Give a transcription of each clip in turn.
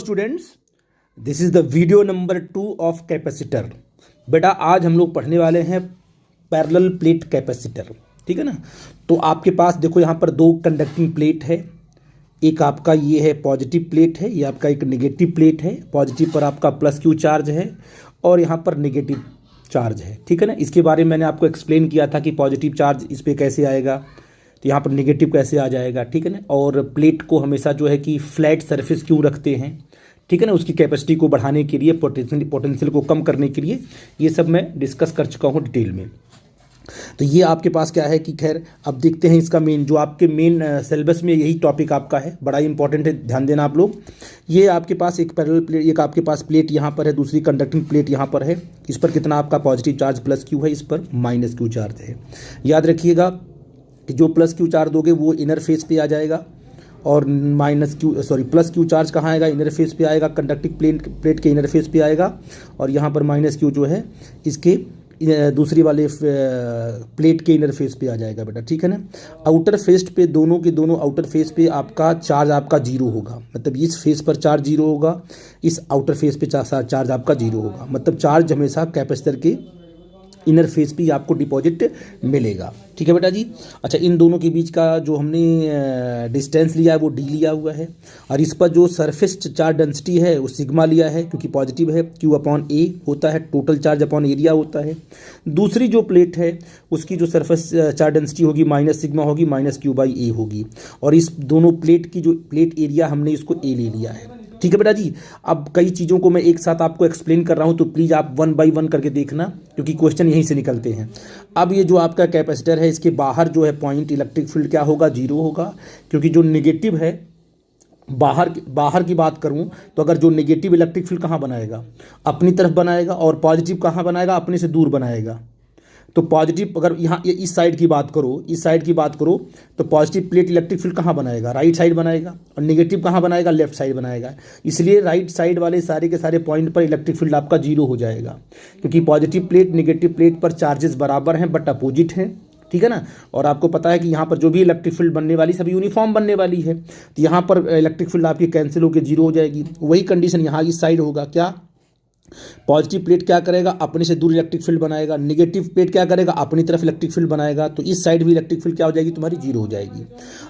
Students, this is the video number 2 of capacitor. बेटा आज हम लोग पढ़ने वाले हैं पैरेलल प्लेट कैपेसिटर, ठीक है ना। तो आपके पास देखो यहाँ पर दो कंडक्टिंग प्लेट है, एक आपका ये है पॉजिटिव प्लेट है, ये आपका एक नेगेटिव प्लेट है। पॉजिटिव पर आपका प्लस क्यू चार्ज है और यहाँ पर नेगेटिव चार्ज है, ठीक है ना। इसके बारे में मैंने आपको एक्सप्लेन किया था कि पॉजिटिव चार्ज इस पर कैसे आएगा तो यहाँ पर नेगेटिव कैसे आ जाएगा, ठीक है ना। और प्लेट को हमेशा जो है कि फ्लैट सरफेस क्यों रखते हैं, ठीक है ना, उसकी कैपेसिटी को बढ़ाने के लिए, पोटेंशियल को कम करने के लिए, ये सब मैं डिस्कस कर चुका हूँ डिटेल में। तो ये आपके पास क्या है कि खैर अब देखते हैं इसका मेन, जो आपके मेन सिलेबस में यही टॉपिक आपका है, बड़ा ही इंपॉर्टेंट है, ध्यान देना आप लोग। ये आपके पास एक पैरेलल प्लेट, एक आपके पास प्लेट यहाँ पर है, दूसरी कंडक्टिंग प्लेट यहाँ पर है। इस पर कितना आपका पॉजिटिव चार्ज प्लस क्यू है, इस पर माइनस क्यू चार्ज है। याद रखिएगा कि जो प्लस क्यू चार्ज दोगे वो इनर फेस पे आ जाएगा और प्लस क्यू चार्ज कहाँ आएगा, इनर फेस पे आएगा, कंडक्टिंग प्लेट के इनर फेस पे आएगा। और यहाँ पर माइनस क्यू जो है इसके दूसरी वाले प्लेट के इनर फेस पे आ जाएगा बेटा, ठीक है ना। आउटर फेस पे दोनों के दोनों आउटर फेस पे आपका चार्ज आपका जीरो होगा, मतलब इस फेस पर चार्ज जीरो होगा, इस आउटर फेस पे चार्ज आपका जीरो होगा। मतलब चार्ज हमेशा कैपेसिटर के इनर फेस पे आपको डिपॉजिट मिलेगा, ठीक है बेटा जी। अच्छा, इन दोनों के बीच का जो हमने डिस्टेंस लिया है वो डी लिया हुआ है, और इस पर जो सरफेस चार्ज डेंसिटी है वो सिग्मा लिया है क्योंकि पॉजिटिव है। क्यू अपॉन ए होता है, टोटल चार्ज अपॉन एरिया होता है। दूसरी जो प्लेट है उसकी जो सरफेस चार्ज डेंसिटी होगी माइनस सिग्मा होगी, माइनस क्यू बाई ए होगी। और इस दोनों प्लेट की जो प्लेट एरिया हमने इसको ए ले लिया है, ठीक है बेटा जी। अब कई चीज़ों को मैं एक साथ आपको एक्सप्लेन कर रहा हूं तो प्लीज़ आप 1 बाई 1 करके देखना, क्योंकि क्वेश्चन यहीं से निकलते हैं। अब ये जो आपका कैपेसिटर है इसके बाहर जो है पॉइंट इलेक्ट्रिक फील्ड क्या होगा, जीरो होगा, क्योंकि जो नेगेटिव है बाहर की बात करूं तो अगर जो नेगेटिव इलेक्ट्रिक फील्ड कहाँ बनाएगा, अपनी तरफ बनाएगा, और पॉजिटिव कहाँ बनाएगा, अपने से दूर बनाएगा। तो पॉजिटिव अगर यहाँ इस साइड की बात करो तो पॉजिटिव प्लेट इलेक्ट्रिक फील्ड कहाँ बनाएगा, राइट साइड बनाएगा, और नेगेटिव कहाँ बनाएगा, लेफ्ट साइड बनाएगा। इसलिए राइट साइड वाले सारे के सारे पॉइंट पर इलेक्ट्रिक फील्ड आपका जीरो हो जाएगा, क्योंकि पॉजिटिव प्लेट नेगेटिव प्लेट पर चार्जेस बराबर हैं बट अपोजिट हैं, ठीक है ना। और आपको पता है कि यहाँ पर जो भी इलेक्ट्रिक फील्ड बनने वाली सभी यूनिफॉर्म बनने वाली है, तो यहाँ पर इलेक्ट्रिक फील्ड आपकी कैंसिल होकर जीरो हो जाएगी। वही कंडीशन यहाँ इस साइड होगा, क्या पॉजिटिव प्लेट क्या करेगा, अपने से दूर इलेक्ट्रिक फील्ड बनाएगा, नेगेटिव प्लेट क्या करेगा, अपनी तरफ इलेक्ट्रिक फील्ड बनाएगा। तो इस साइड भी इलेक्ट्रिक फील्ड क्या हो जाएगी, तुम्हारी जीरो हो जाएगी।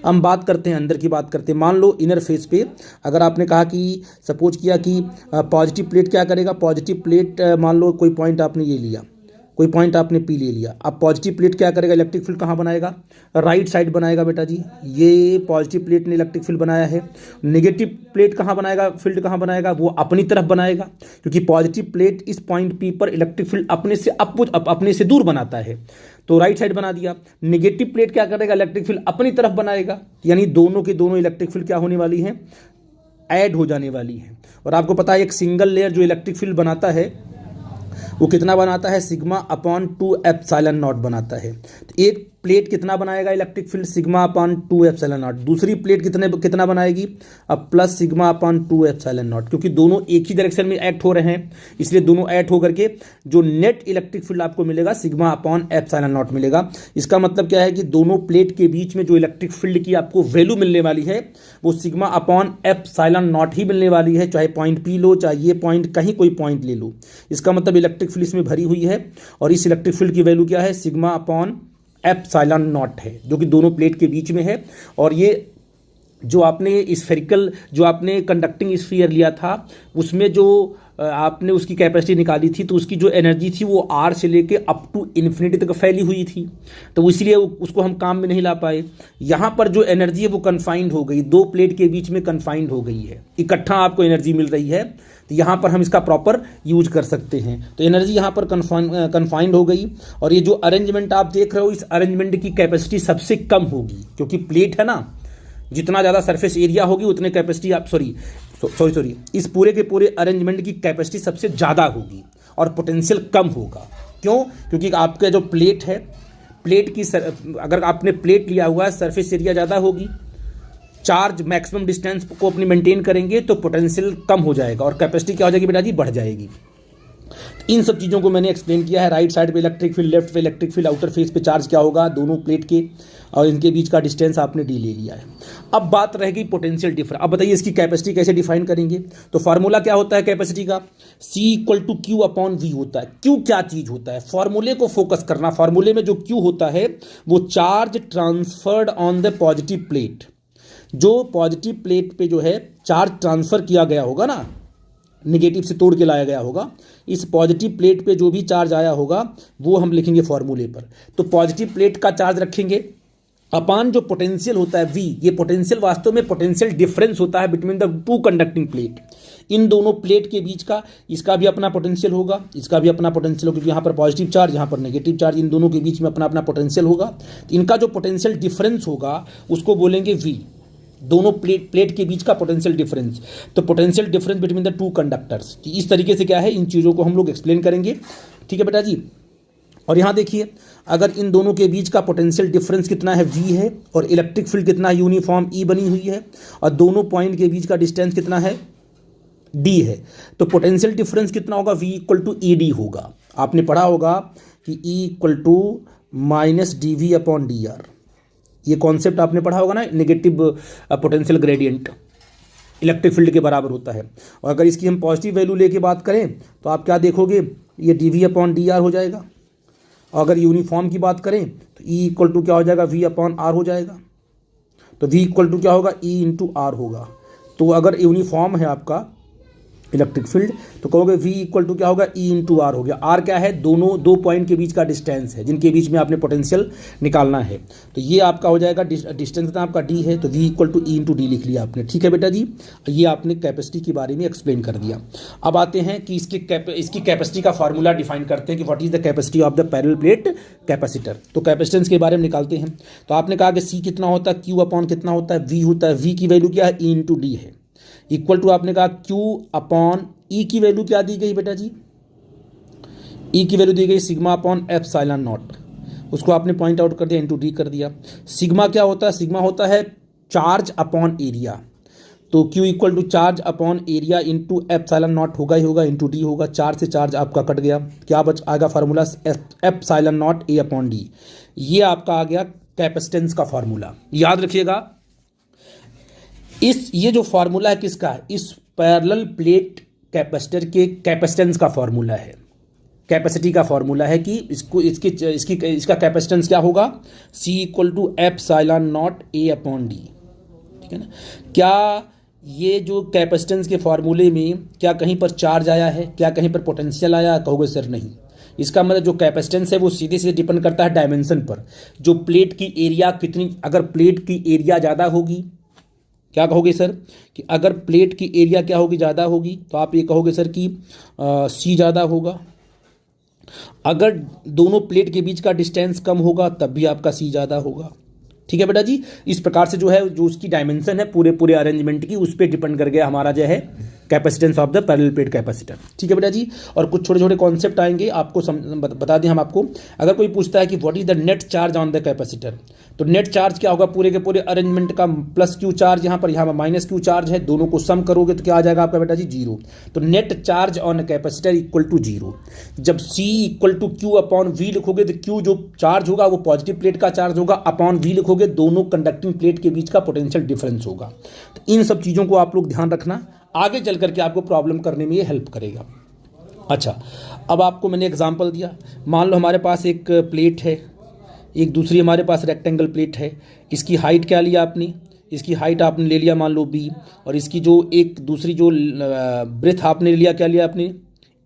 हम बात करते हैं अंदर की बात करते हैं। मान लो इनर फेस पे अगर आपने कहा कि सपोज किया कि पॉजिटिव प्लेट क्या करेगा, पॉजिटिव प्लेट मान लो कोई पॉइंट आपने ये लिया, कोई पॉइंट आपने पी ले लिया। अब पॉजिटिव प्लेट क्या करेगा, इलेक्ट्रिक फील्ड कहाँ बनाएगा, राइट साइड बनाएगा बेटा जी। ये पॉजिटिव प्लेट ने इलेक्ट्रिक फील्ड बनाया है। नेगेटिव प्लेट कहाँ बनाएगा, फील्ड कहाँ बनाएगा, वो अपनी तरफ बनाएगा, क्योंकि पॉजिटिव प्लेट इस पॉइंट पी पर इलेक्ट्रिक फील्ड अपने से दूर बनाता है, तो राइट साइड बना दिया। नेगेटिव प्लेट क्या करेगा, इलेक्ट्रिक फील्ड अपनी तरफ बनाएगा, यानी दोनों के दोनों इलेक्ट्रिक फील्ड क्या होने वाली है, ऐड हो जाने वाली है। और आपको पता है एक सिंगल लेयर जो इलेक्ट्रिक फील्ड बनाता है वो कितना बनाता है, सिग्मा अपॉन 2 एप्सिलॉन नॉट बनाता है। तो एक प्लेट कितना बनाएगा electric field, sigma upon 2 epsilon not. दूसरी प्लेट कितना बनाएगी, अब plus sigma upon 2 epsilon not, क्योंकि दोनों एक ही डायरेक्शन में एक्ट हो रहे हैं, इसलिए दोनों एक्ट होकर के जो नेट इलेक्ट्रिक फील्ड आपको मिलेगा सिग्मा अपॉन एप्सिलॉन नॉट मिलेगा। इसका मतलब क्या है कि दोनों प्लेट के बीच में जो इलेक्ट्रिक फील्ड की आपको वैल्यू मिलने वाली है वो सिग्मा अपॉन एप्सिलॉन नॉट ही मिलने वाली है, चाहे पॉइंट पी लो, चाहे ये पॉइंट कहीं कोई पॉइंट ले लो। इसका मतलब इलेक्ट्रिक फील्ड इसमें भरी हुई है, और इस इलेक्ट्रिक फील्ड की वैल्यू क्या है, सिग्मा अपॉन एप्सिलॉन नॉट है, जो कि दोनों प्लेट के बीच में है। और ये जो आपने स्फेरिकल, जो आपने कंडक्टिंग स्फीयर लिया था उसमें जो आपने उसकी कैपेसिटी निकाली थी, तो उसकी जो एनर्जी थी वो आर से लेके अप टू इन्फिनिटी तक फैली हुई थी, तो इसलिए उसको हम काम में नहीं ला पाए। यहाँ पर जो एनर्जी है वो कन्फाइंड हो गई, दो प्लेट के बीच में कन्फाइंड हो गई है, इकट्ठा आपको एनर्जी मिल रही है, तो यहाँ पर हम इसका प्रॉपर यूज कर सकते हैं। तो एनर्जी यहाँ पर कन्फाइंड हो गई। और ये जो अरेंजमेंट आप देख रहे हो, इस अरेंजमेंट की कैपेसिटी सबसे कम होगी, क्योंकि प्लेट है ना, जितना ज़्यादा सरफेस एरिया होगी उतने कैपेसिटी आप सॉरी इस पूरे के पूरे अरेंजमेंट की कैपेसिटी सबसे ज़्यादा होगी और पोटेंशियल कम होगा। क्यों, क्योंकि आपका जो प्लेट है, प्लेट की अगर आपने प्लेट लिया हुआ है सरफेस एरिया ज़्यादा होगी, चार्ज मैक्सिमम डिस्टेंस को अपनी मेंटेन करेंगे तो पोटेंशियल कम हो जाएगा और कैपेसिटी क्या हो जाएगी बेटा जी, बढ़ जाएगी। इन सब चीज़ों को मैंने एक्सप्लेन किया है। राइट साइड पे इलेक्ट्रिक फील्ड, लेफ्ट पे इलेक्ट्रिक फील्ड, आउटर फेस पे चार्ज क्या होगा, दोनों प्लेट के और इनके बीच का डिस्टेंस आपने डी ले लिया है। अब बात रहेगी पोटेंशियल डिफरेंस। अब बताइए इसकी कैपेसिटी कैसे डिफाइन करेंगे। तो फार्मूला क्या होता है कैपेसिटी का, C equal to Q upon V होता है। क्यू क्या चीज़ होता है, फार्मूले को फोकस करना। फार्मूले में जो क्यू होता है वो charge transferred on the positive plate. जो पॉजिटिव प्लेट पे जो है चार्ज ट्रांसफर किया गया होगा ना, निगेटिव से तोड़ के लाया गया होगा, इस पॉजिटिव प्लेट पे जो भी चार्ज आया होगा वो हम लिखेंगे फॉर्मूले पर। तो पॉजिटिव प्लेट का चार्ज रखेंगे अपान जो पोटेंशियल होता है V। ये पोटेंशियल वास्तव में पोटेंशियल डिफरेंस होता है between the two conducting plate. इन दोनों प्लेट के बीच का, इसका भी अपना पोटेंशियल होगा, इसका भी अपना पोटेंशियल होगा, क्योंकि यहाँ पर पॉजिटिव चार्ज, यहाँ पर नेगेटिव चार्ज, इन दोनों के बीच में अपना अपना पोटेंशियल होगा। तो इनका जो पोटेंशियल डिफरेंस होगा उसको बोलेंगे V। दोनों प्लेट के बीच का पोटेंशियल डिफरेंस। तो potential difference between the two conductors, इस तरीके से क्या है, इन चीज़ों को हम लोग एक्सप्लेन करेंगे। ठीक है बेटा जी। और यहाँ देखिए, अगर इन दोनों के बीच का पोटेंशियल डिफरेंस कितना है V है, और इलेक्ट्रिक फील्ड कितना है, यूनिफॉर्म E बनी हुई है, और दोनों पॉइंट के बीच का डिस्टेंस कितना है, D है, तो पोटेंशियल डिफरेंस कितना होगा, V इक्वल टू ED होगा। आपने पढ़ा होगा कि E equal to minus DV upon DR। ये कॉन्सेप्ट आपने पढ़ा होगा ना, negative potential gradient electric field के बराबर होता है। और अगर इसकी हम पॉजिटिव वैल्यू लेके बात करें तो आप क्या देखोगे, ये DV अपॉन DR हो जाएगा। और अगर यूनिफॉर्म की बात करें तो E इक्वल टू क्या हो जाएगा, V अपॉन R हो जाएगा। तो V इक्वल टू क्या होगा, E इंटू R होगा। तो अगर यूनिफॉर्म है आपका इलेक्ट्रिक फील्ड तो कहोगे V इक्वल टू क्या होगा, E इंटू R हो गया। R क्या है, दोनों दो पॉइंट के बीच का डिस्टेंस है जिनके बीच में आपने पोटेंशियल निकालना है। तो ये आपका हो जाएगा डिस्टेंस कितना आपका D है, तो V equal to E into D लिख लिया आपने। ठीक है बेटा जी, ये आपने कैपेसिटी के बारे में एक्सप्लेन कर दिया। अब आते हैं कि इसकी कैपेसिटी का फार्मूला डिफाइन करते हैं कि what is the capacity of the parallel plate capacitor. तो कैपेसिटेंस के बारे में निकालते हैं। तो आपने कहा कि C कितना होता है, Q अपॉन कितना होता है, V होता है। V की वैल्यू क्या है, E इंटू डी है। इक्वल टू आपने कहा Q अपॉन E की वैल्यू क्या दी गई बेटा जी, E की वैल्यू दी गई सिग्मा अपॉन एप्सिलॉन नॉट। उसको आपने पॉइंट आउट कर दिया, इंटू डी कर दिया। सिग्मा क्या होता है, सिग्मा होता है चार्ज अपॉन एरिया। तो Q equal to charge upon area into epsilon naught होगा ही होगा, इंटू डी होगा। चार्ज से चार्ज आपका कट गया, क्या बच आएगा formula, epsilon naught A upon D. ये आपका आ गया कैपेसिटेंस का फार्मूला। याद रखिएगा, ये जो फार्मूला है किसका है, इस पैरेलल प्लेट कैपेसिटर के कैपेसिटेंस का फार्मूला है, कैपेसिटी का फार्मूला है कि इसका कैपेसिटेंस क्या होगा, C equal to epsilon naught A upon D. ठीक है ना। क्या ये जो कैपेसिटेंस के फार्मूले में क्या कहीं पर चार्ज आया है, क्या कहीं पर पोटेंशियल आया, कहोगे सर नहीं। इसका मतलब जो कैपेसिटेंस है वो सीधे सीधे डिपेंड करता है डायमेंशन पर। जो प्लेट की एरिया कितनी, अगर प्लेट की एरिया ज़्यादा होगी, क्या कहोगे सर कि अगर प्लेट की एरिया क्या होगी, ज़्यादा होगी, तो आप ये कहोगे सर कि C ज़्यादा होगा। अगर दोनों प्लेट के बीच का डिस्टेंस कम होगा तब भी आपका C ज़्यादा होगा। ठीक है बेटा जी। इस प्रकार से जो है, जो उसकी डायमेंशन है पूरे अरेंजमेंट की, उस पर डिपेंड कर गया हमारा जो है capacitance of the parallel plate capacitor. ठीक है बेटा जी। और कुछ छोटे छोटे कॉन्सेप्ट आएंगे आपको बता दें हम आपको। अगर कोई पूछता है कि what is the net charge on the capacitor, तो नेट चार्ज क्या होगा, पूरे के पूरे अरेंजमेंट का प्लस क्यू चार्ज यहाँ पर माइनस क्यू चार्ज है, दोनों को सम करोगे तो क्या आ जाएगा आपका बेटा जी, जीरो। तो net charge on capacitor equal to zero. जब C equal to Q upon V लिखोगे तो क्यू जो चार्ज होगा वो पॉजिटिव प्लेट का चार्ज होगा, अपॉन वी लिखोगे दोनों कंडक्टिंग प्लेट के बीच का पोटेंशियल डिफरेंस होगा। तो इन सब चीज़ों को आप लोग ध्यान रखना, आगे चल करके आपको प्रॉब्लम करने में ये हेल्प करेगा। अच्छा, अब आपको मैंने एग्जांपल दिया। मान लो हमारे पास एक प्लेट है, एक दूसरी हमारे पास रेक्टेंगल प्लेट है। इसकी हाइट क्या लिया आपने, इसकी हाइट आपने ले लिया मान लो B, और इसकी जो एक दूसरी जो ब्रेथ आपने लिया, क्या लिया आपने,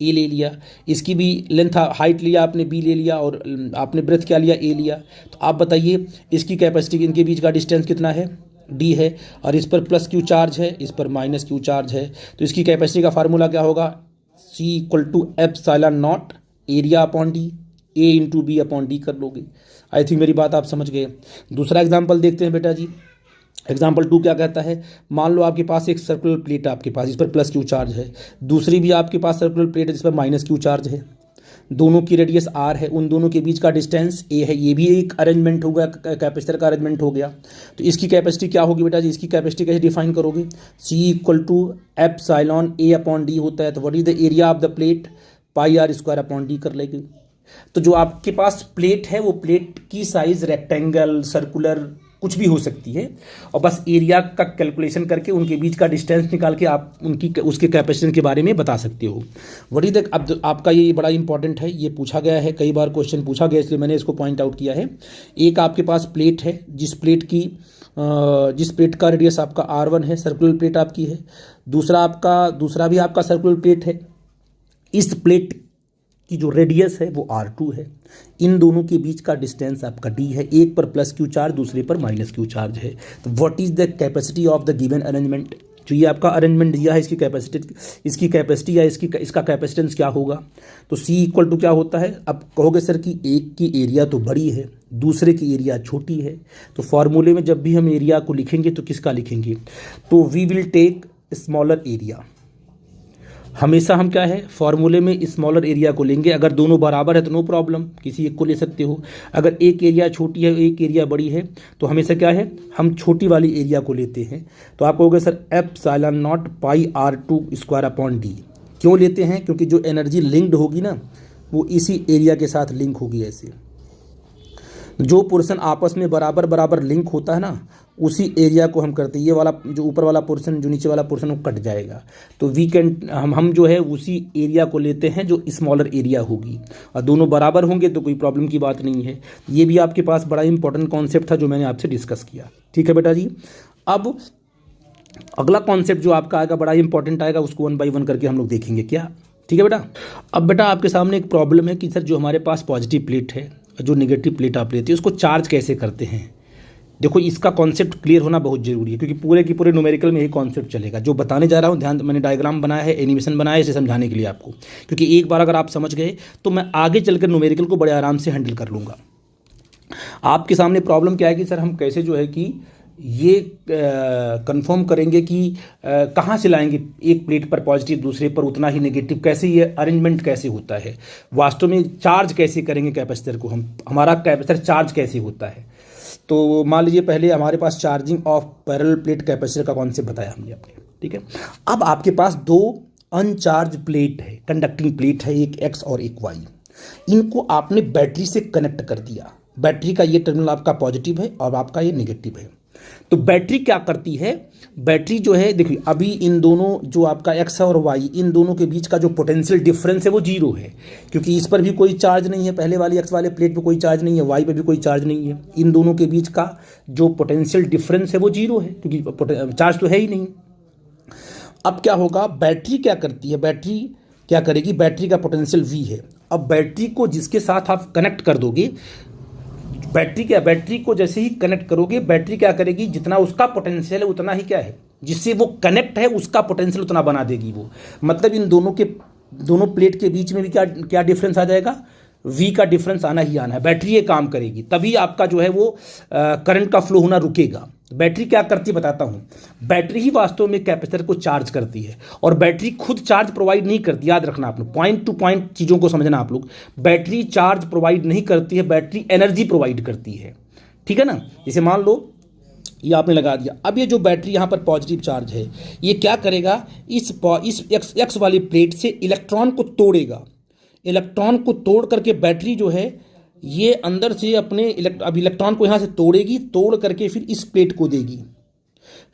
A ले लिया। इसकी भी लेंथ हाइट लिया आपने, B ले लिया, और आपने ब्रेथ क्या लिया, A लिया। तो आप बताइए इसकी कैपेसिटी, इनके बीच का डिस्टेंस कितना है, D है, और इस पर प्लस क्यू चार्ज है, इस पर माइनस क्यू चार्ज है। तो इसकी कैपेसिटी का फार्मूला क्या होगा, C equal to epsilon not area upon D, A into B upon D कर लोगे। आई थिंक मेरी बात आप समझ गए। दूसरा एग्जाम्पल देखते हैं बेटा जी। एग्जाम्पल 2 क्या कहता है, मान लो आपके पास एक सर्कुलर प्लेट है आपके पास, इस पर प्लस क्यू चार्ज है। दूसरी भी आपके पास सर्कुलर प्लेट है जिस पर माइनस क्यू चार्ज है। दोनों की रेडियस R है, उन दोनों के बीच का डिस्टेंस A है। ये भी एक अरेंजमेंट हो गया, कैपेसिटर का अरेंजमेंट हो गया। तो इसकी कैपेसिटी क्या होगी बेटा जी, इसकी कैपेसिटी कैसे डिफाइन करोगे, C equal to epsilon A upon D होता है। तो what is the area of the plate, pi R square upon D कर लेंगे। तो जो आपके पास प्लेट है वो प्लेट की साइज रेक्टेंगल, सर्कुलर कुछ भी हो सकती है, और बस एरिया का कैलकुलेशन करके उनके बीच का डिस्टेंस निकाल के आप उनकी उसके कैपेसिटेंस के बारे में बता सकते हो। वही तक अब आपका ये बड़ा इंपॉर्टेंट है, ये पूछा गया है, कई बार क्वेश्चन पूछा गया, इसलिए मैंने इसको पॉइंट आउट किया है। एक आपके पास प्लेट है जिस प्लेट का रेडियस आपका R1 है, सर्कुलर प्लेट आपकी है। दूसरा भी आपका सर्कुलर प्लेट है। इस प्लेट की जो रेडियस है वो R2 है। इन दोनों के बीच का डिस्टेंस आपका D है। एक पर प्लस क्यू चार्ज, दूसरे पर माइनस क्यू चार्ज है। तो what is the capacity of the given arrangement? जो ये आपका अरेंजमेंट दिया है, इसकी कैपेसिटी या इसका कैपेसिटेंस क्या होगा? तो C इक्वल टू क्या होता है? अब कहोगे सर कि एक की एरिया तो बड़ी है, दूसरे की एरिया छोटी है, तो फॉर्मूले में जब भी हम एरिया को लिखेंगे तो किसका लिखेंगे? तो we will take smaller area. हमेशा हम क्या है, फॉर्मूले में स्मॉलर एरिया को लेंगे। अगर दोनों बराबर है तो नो प्रॉब्लम, किसी एक को ले सकते हो। अगर एक एरिया छोटी है, एक एरिया बड़ी है, तो हमेशा क्या है, हम छोटी वाली एरिया को लेते हैं। तो आप कहोगे sir epsilon not pi R2 square upon D क्यों लेते हैं? क्योंकि जो एनर्जी लिंक्ड होगी ना, वो इसी एरिया के साथ लिंक होगी। ऐसे जो पोर्शन आपस में बराबर लिंक होता है ना, उसी एरिया को हम करते हैं। ये वाला जो ऊपर वाला पोर्शन, जो नीचे वाला पोर्शन, वो कट जाएगा। तो वी कैन हम जो है उसी एरिया को लेते हैं जो स्मॉलर एरिया होगी, और दोनों बराबर होंगे तो कोई प्रॉब्लम की बात नहीं है। ये भी आपके पास बड़ा इंपॉर्टेंट कॉन्सेप्ट था जो मैंने आपसे डिस्कस किया। ठीक है बेटा जी। अब अगला कॉन्सेप्ट जो आपका आएगा बड़ा इंपॉर्टेंट आएगा, उसको 1 बाय 1 करके हम लोग देखेंगे। क्या? ठीक है बेटा। अब बेटा आपके सामने एक प्रॉब्लम है कि सर जो हमारे पास पॉजिटिव प्लेट है, जो नेगेटिव प्लेट आप लेते हैं, उसको चार्ज कैसे करते हैं? देखो, इसका कॉन्सेप्ट क्लियर होना बहुत जरूरी है, क्योंकि पूरे की पूरे न्यूमेरिकल में यही कॉन्सेप्ट चलेगा। जो बताने जा रहा हूँ, ध्यान, मैंने डायग्राम बनाया है, एनिमेशन बनाया है, इसे समझाने के लिए आपको, क्योंकि एक बार अगर आप समझ गए तो मैं आगे चलकर न्यूमेरिकल को बड़े आराम से हैंडल कर लूँगा। आपके सामने प्रॉब्लम क्या है कि सर हम कैसे जो है कि ये कंफर्म करेंगे कि कहाँ से लाएंगे, एक प्लेट पर पॉजिटिव, दूसरे पर उतना ही नेगेटिव, कैसे ये अरेंजमेंट कैसे होता है, वास्तव में चार्ज कैसे करेंगे कैपेसिटर को, हमारा कैपेसिटर चार्ज कैसे होता है। तो मान लीजिए पहले हमारे पास charging of parallel plate capacitor का कॉन्सेप्ट बताया हमने आपने। ठीक है। अब आपके पास दो अनचार्ज प्लेट है, कंडक्टिंग प्लेट है, एक X और एक Y। इनको आपने बैटरी से कनेक्ट कर दिया। बैटरी का ये टर्मिनल आपका पॉजिटिव है और आपका ये नेगेटिव है। तो बैटरी क्या करती है? बैटरी जो है, देखिए अभी इन दोनों, जो आपका X और Y, इन दोनों के बीच का जो पोटेंशियल डिफरेंस है वो जीरो है, क्योंकि इस पर भी कोई चार्ज नहीं है, पहले वाली X वाले प्लेट पे कोई चार्ज नहीं है, Y पे भी कोई चार्ज नहीं है। इन दोनों के बीच का जो पोटेंशियल डिफरेंस है वो जीरो है, क्योंकि चार्ज तो है ही नहीं। अब क्या होगा, बैटरी क्या करती है, बैटरी क्या करेगी, बैटरी का पोटेंशियल V है। अब बैटरी को जिसके साथ आप कनेक्ट कर दोगे, बैटरी को जैसे ही कनेक्ट करोगे, बैटरी क्या करेगी, जितना उसका पोटेंशियल है उतना ही क्या है, जिससे वो कनेक्ट है उसका पोटेंशियल उतना बना देगी वो। मतलब इन दोनों प्लेट के बीच में भी क्या डिफरेंस आ जाएगा, V का डिफरेंस आना ही आना है। बैटरी ये काम करेगी, तभी आपका जो है वो करंट का फ्लो होना रुकेगा। बैटरी क्या करती है बताता हूँ। बैटरी ही वास्तव में कैपेसिटर को चार्ज करती है, और बैटरी खुद चार्ज प्रोवाइड नहीं करती। याद रखना आप लोग, पॉइंट टू पॉइंट चीज़ों को समझना आप लोग। बैटरी चार्ज प्रोवाइड नहीं करती है, बैटरी एनर्जी प्रोवाइड करती है। ठीक है ना। जैसे मान लो ये आपने लगा दिया, अब ये जो बैटरी यहाँ पर पॉजिटिव चार्ज है, ये क्या करेगा, इस X वाली प्लेट से इलेक्ट्रॉन को तोड़ेगा। इलेक्ट्रॉन को तोड़ करके बैटरी जो है ये अंदर से अपने अब इलेक्ट्रॉन को यहाँ से तोड़ेगी, तोड़ करके फिर इस प्लेट को देगी,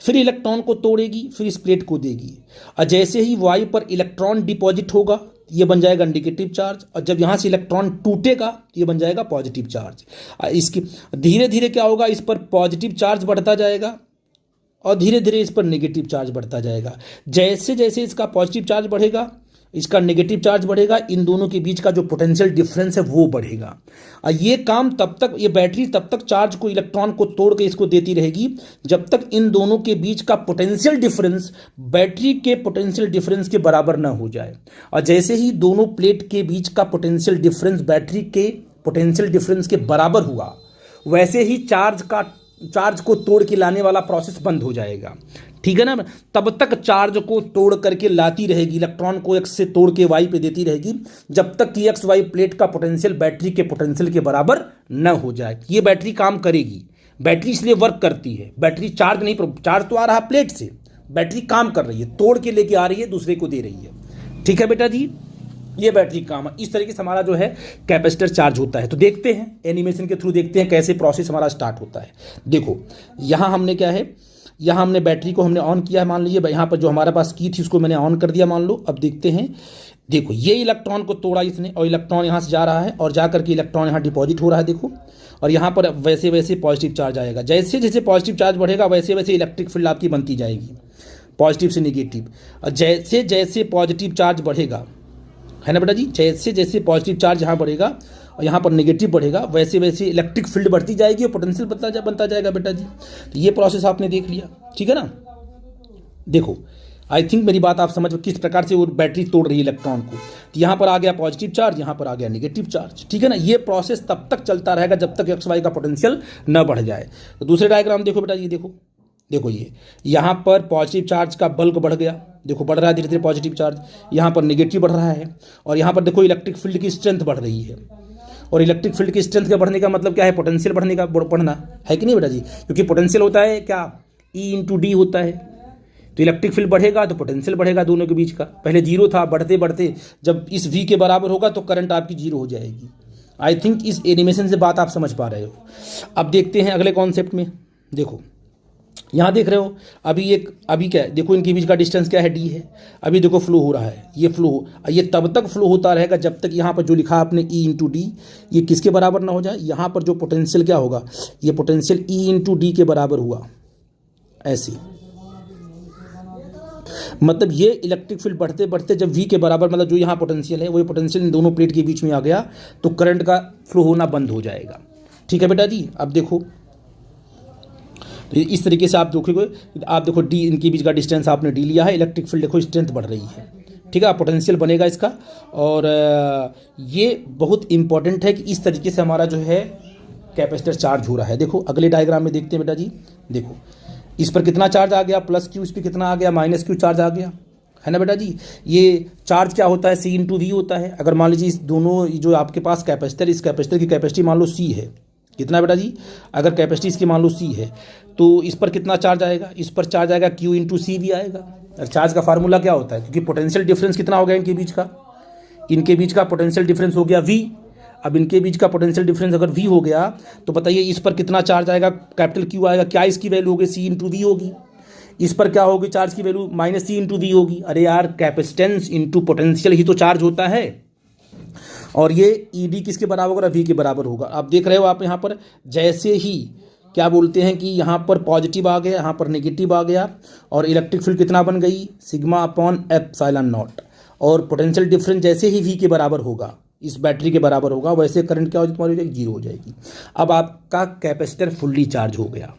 फिर इलेक्ट्रॉन को तोड़ेगी, फिर इस प्लेट को देगी। और जैसे ही Y पर इलेक्ट्रॉन डिपॉजिट होगा, ये बन जाएगा नेगेटिव चार्ज, और जब यहाँ से इलेक्ट्रॉन टूटेगा ये बन जाएगा पॉजिटिव चार्ज। इसकी धीरे धीरे क्या होगा, इस पर पॉजिटिव चार्ज बढ़ता जाएगा और धीरे धीरे इस पर नेगेटिव चार्ज बढ़ता जाएगा। जैसे जैसे इसका पॉजिटिव चार्ज बढ़ेगा, इसका नेगेटिव चार्ज बढ़ेगा, इन दोनों के बीच का जो पोटेंशियल डिफरेंस है वो बढ़ेगा। और ये काम तब तक, ये बैटरी तब तक चार्ज को, इलेक्ट्रॉन को तोड़ के इसको देती रहेगी जब तक इन दोनों के बीच का पोटेंशियल डिफरेंस बैटरी के पोटेंशियल डिफरेंस के बराबर ना हो जाए। और जैसे ही दोनों प्लेट के बीच का पोटेंशियल डिफरेंस बैटरी के पोटेंशियल डिफरेंस के बराबर हुआ, वैसे ही चार्ज को तोड़ के लाने वाला प्रोसेस बंद हो जाएगा। ठीक है ना। तब तक चार्ज को तोड़ करके लाती रहेगी, इलेक्ट्रॉन को X से तोड़ के Y पे देती रहेगी, जब तक कि XY प्लेट का पोटेंशियल बैटरी के पोटेंशियल के बराबर न हो जाए। ये बैटरी काम करेगी। बैटरी इसलिए वर्क करती है, बैटरी चार्ज नहीं, चार्ज तो आ रहा प्लेट से, बैटरी काम कर रही है, तोड़ के लेके आ रही है, दूसरे को दे रही है। ठीक है बेटा जी। ये बैटरी का काम है। इस तरीके से हमारा जो है कैपेसिटर चार्ज होता है। तो देखते हैं एनिमेशन के थ्रू, देखते हैं कैसे प्रोसेस हमारा स्टार्ट होता है। देखो यहाँ हमने क्या है, यहाँ हमने बैटरी को हमने ऑन किया है, मान लीजिए यहाँ पर जो हमारे पास की थी उसको मैंने ऑन कर दिया मान लो। अब देखते हैं, देखो ये इलेक्ट्रॉन को तोड़ा इसने और इलेक्ट्रॉन यहाँ से जा रहा है और जा करके इलेक्ट्रॉन यहाँ डिपॉजिट हो रहा है देखो। और यहाँ पर वैसे वैसे पॉजिटिव चार्ज आएगा, जैसे जैसे पॉजिटिव चार्ज बढ़ेगा वैसे वैसे इलेक्ट्रिक फील्ड आपकी बनती जाएगी, पॉजिटिव से निगेटिव। और जैसे जैसे पॉजिटिव चार्ज बढ़ेगा, है ना बेटा जी, जैसे जैसे पॉजिटिव चार्ज यहाँ बढ़ेगा और यहाँ पर नेगेटिव बढ़ेगा वैसे वैसे इलेक्ट्रिक फील्ड बढ़ती जाएगी और पोटेंशियल बनता जाएगा बेटा जी। तो ये प्रोसेस आपने देख लिया, ठीक है ना। देखो आई थिंक मेरी बात आप समझ किस प्रकार से वो बैटरी तोड़ रही है इलेक्ट्रॉन को। तो यहाँ पर आ गया पॉजिटिव चार्ज, यहाँ पर आ गया नेगेटिव चार्ज, ठीक है ना। ये प्रोसेस तब तक चलता रहेगा जब तक एक्स वाई का पोटेंशियल न बढ़ जाए। तो दूसरे डायग्राम देखो बेटा, ये देखो, देखो ये यहाँ पर पॉजिटिव चार्ज का बल्क बढ़ गया, देखो बढ़ रहा है धीरे धीरे पॉजिटिव चार्ज, यहाँ पर नेगेटिव बढ़ रहा है और यहाँ पर देखो इलेक्ट्रिक फील्ड की स्ट्रेंथ बढ़ रही है। और इलेक्ट्रिक फील्ड की स्ट्रेंथ का बढ़ने का मतलब क्या है, पोटेंशियल बढ़ने का बढ़ना है कि नहीं बेटा जी, क्योंकि पोटेंशियल होता है क्या, E/D होता है। तो इलेक्ट्रिक फील्ड बढ़ेगा तो पोटेंशियल बढ़ेगा दोनों के बीच का। पहले जीरो था, बढ़ते बढ़ते जब इस V के बराबर होगा तो करंट आपकी जीरो हो जाएगी। आई थिंक इस एनिमेशन से बात आप समझ पा रहे हो। अब देखते हैं अगले कॉन्सेप्ट में। देखो यहाँ देख रहे हो अभी क्या है, देखो इनके बीच का डिस्टेंस क्या है, D है। अभी देखो फ्लो हो रहा है, ये ये तब तक फ्लो होता रहेगा जब तक यहाँ पर जो लिखा आपने E/D ये किसके बराबर ना हो जाए। यहाँ पर जो पोटेंशियल क्या होगा, ये पोटेंशियल E/D के बराबर हुआ, ऐसे मतलब ये इलेक्ट्रिक फील्ड बढ़ते बढ़ते जब V के बराबर, मतलब जो यहाँ पोटेंशियल है वही पोटेंशियल इन दोनों प्लेट के बीच में आ गया तो करंट का फ्लो होना बंद हो जाएगा, ठीक है बेटा जी। अब देखो तो इस तरीके से आप देखो D इनके बीच का डिस्टेंस आपने D लिया है, इलेक्ट्रिक फील्ड देखो स्ट्रेंथ बढ़ रही है, ठीक है, पोटेंशियल बनेगा इसका। और ये बहुत इंपॉर्टेंट है कि इस तरीके से हमारा जो है कैपेसिटर चार्ज हो रहा है। देखो अगले डायग्राम में देखते हैं बेटा जी, देखो इस पर कितना चार्ज आ गया, प्लस Q, इस पर कितना आ गया, माइनस Q चार्ज आ गया, है ना बेटा जी। ये चार्ज क्या होता है, C/V होता है। अगर मान लीजिए इस दोनों जो आपके पास कैपेसिटर, इस कैपेसिटर की कैपेसिटी मान लो C है, कितना बेटा जी, अगर कैपेसिटी इसकी मान लो C है तो इस पर कितना चार्ज आएगा, इस पर चार्ज आएगा Q/C भी आएगा। और चार्ज का फार्मूला क्या होता है, क्योंकि पोटेंशियल डिफरेंस कितना हो गया इनके बीच का पोटेंशियल डिफरेंस हो गया V। अब इनके बीच का पोटेंशियल डिफरेंस अगर V हो गया तो बताइए इस पर कितना चार्ज आएगा, कैपिटल Q आएगा। क्या इसकी वैल्यू होगी, C/V होगी। इस पर क्या होगी चार्ज की वैल्यू, -C/V होगी। अरे यार कैपेसिटेंस इंटू पोटेंशियल ही तो चार्ज होता है। और ये ED किसके बराबर होगा, V के बराबर होगा। आप देख रहे हो आप यहाँ पर जैसे ही क्या बोलते हैं कि यहाँ पर पॉजिटिव आ गया, यहाँ पर नेगेटिव आ गया और इलेक्ट्रिक फील्ड कितना बन गई, σ/ε0। और पोटेंशियल डिफरेंस जैसे ही V के बराबर होगा, इस बैटरी के बराबर होगा, वैसे करंट क्या हो जाएगी, जीरो हो जाएगी। अब आपका कैपेसिटर फुल्ली चार्ज हो गया।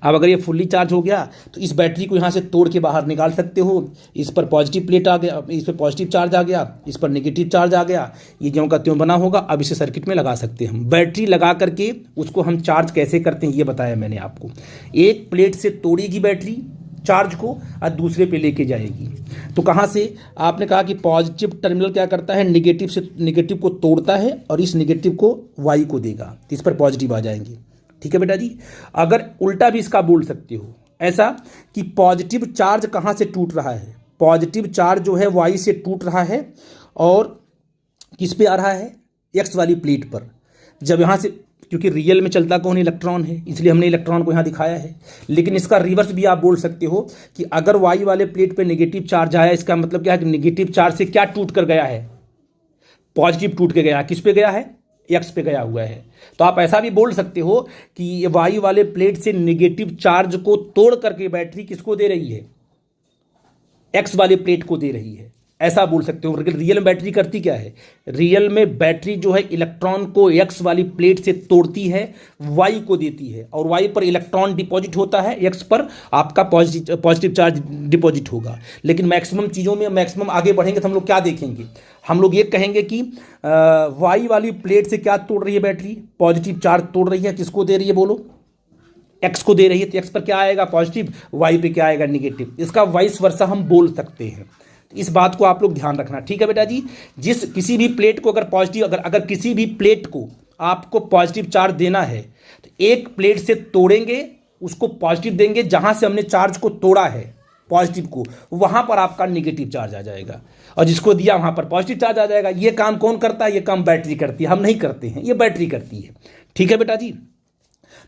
अब अगर ये फुल्ली चार्ज हो गया तो इस बैटरी को यहाँ से तोड़ के बाहर निकाल सकते हो। इस पर पॉजिटिव प्लेट आ गया, इस पर पॉजिटिव चार्ज आ गया, इस पर नेगेटिव चार्ज आ गया, ये ज्यों का त्यों बना होगा। अब इसे सर्किट में लगा सकते हैं हम। बैटरी लगा करके उसको हम चार्ज कैसे करते हैं ये बताया मैंने आपको। एक प्लेट से तोड़ेगी बैटरी चार्ज को और दूसरे पे लेके जाएगी। तो कहाँ से, आपने कहा कि पॉजिटिव टर्मिनल क्या करता है, नेगेटिव को तोड़ता है और इस नेगेटिव को वाई को देगा, तो इस पर पॉजिटिव आ जाएंगे, ठीक है बेटा जी। अगर उल्टा भी इसका बोल सकते हो ऐसा कि पॉजिटिव चार्ज कहाँ से टूट रहा है, पॉजिटिव चार्ज जो है वाई से टूट रहा है और किस पे आ रहा है, एक्स वाली प्लेट पर। जब यहाँ से, क्योंकि रियल में चलता कौन, इलेक्ट्रॉन है, इसलिए हमने इलेक्ट्रॉन को यहाँ दिखाया है। लेकिन इसका रिवर्स भी आप बोल सकते हो कि अगर वाई वाले प्लेट पे नेगेटिव चार्ज आया, इसका मतलब क्या है कि नेगेटिव चार्ज से क्या टूट कर गया है, पॉजिटिव टूट के गया। किस पे गया है, एक्स पे गया हुआ है। तो आप ऐसा भी बोल सकते हो कि वाई वाले प्लेट से नेगेटिव चार्ज को तोड़ करके बैटरी किसको दे रही है, एक्स वाले प्लेट को दे रही है, ऐसा बोल सकते हो। रियल में बैटरी करती क्या है, रियल में बैटरी जो है इलेक्ट्रॉन को एक्स वाली प्लेट से तोड़ती है, वाई को देती है और वाई पर इलेक्ट्रॉन डिपॉजिट होता है, एक्स पर आपका पॉजिटिव चार्ज डिपॉजिट होगा। लेकिन मैक्सिमम चीज़ों में, मैक्सिमम आगे बढ़ेंगे तो हम लोग क्या देखेंगे, हम लोग ये कहेंगे कि वाई वाली प्लेट से क्या तोड़ रही है बैटरी, पॉजिटिव चार्ज तोड़ रही है। किसको दे रही है बोलो, एक्स को दे रही है। तो एक्स पर क्या आएगा पॉजिटिव, वाई पे क्या आएगा नेगेटिव। इसका वाइस वर्सा हम बोल सकते हैं। इस बात को आप लोग ध्यान रखना, ठीक है बेटा जी। जिस किसी भी प्लेट को अगर पॉजिटिव, अगर किसी भी प्लेट को आपको पॉजिटिव चार्ज देना है तो एक प्लेट से तोड़ेंगे, उसको पॉजिटिव देंगे जहां से हमने चार्ज को तोड़ा है, पॉजिटिव को, वहाँ पर आपका नेगेटिव चार्ज आ जाएगा, और जिसको दिया वहाँ पर पॉजिटिव चार्ज आ जाएगा। ये काम कौन करता है? ये काम बैटरी करती है, हम नहीं करते हैं, ये बैटरी करती है। ठीक है बेटा जी।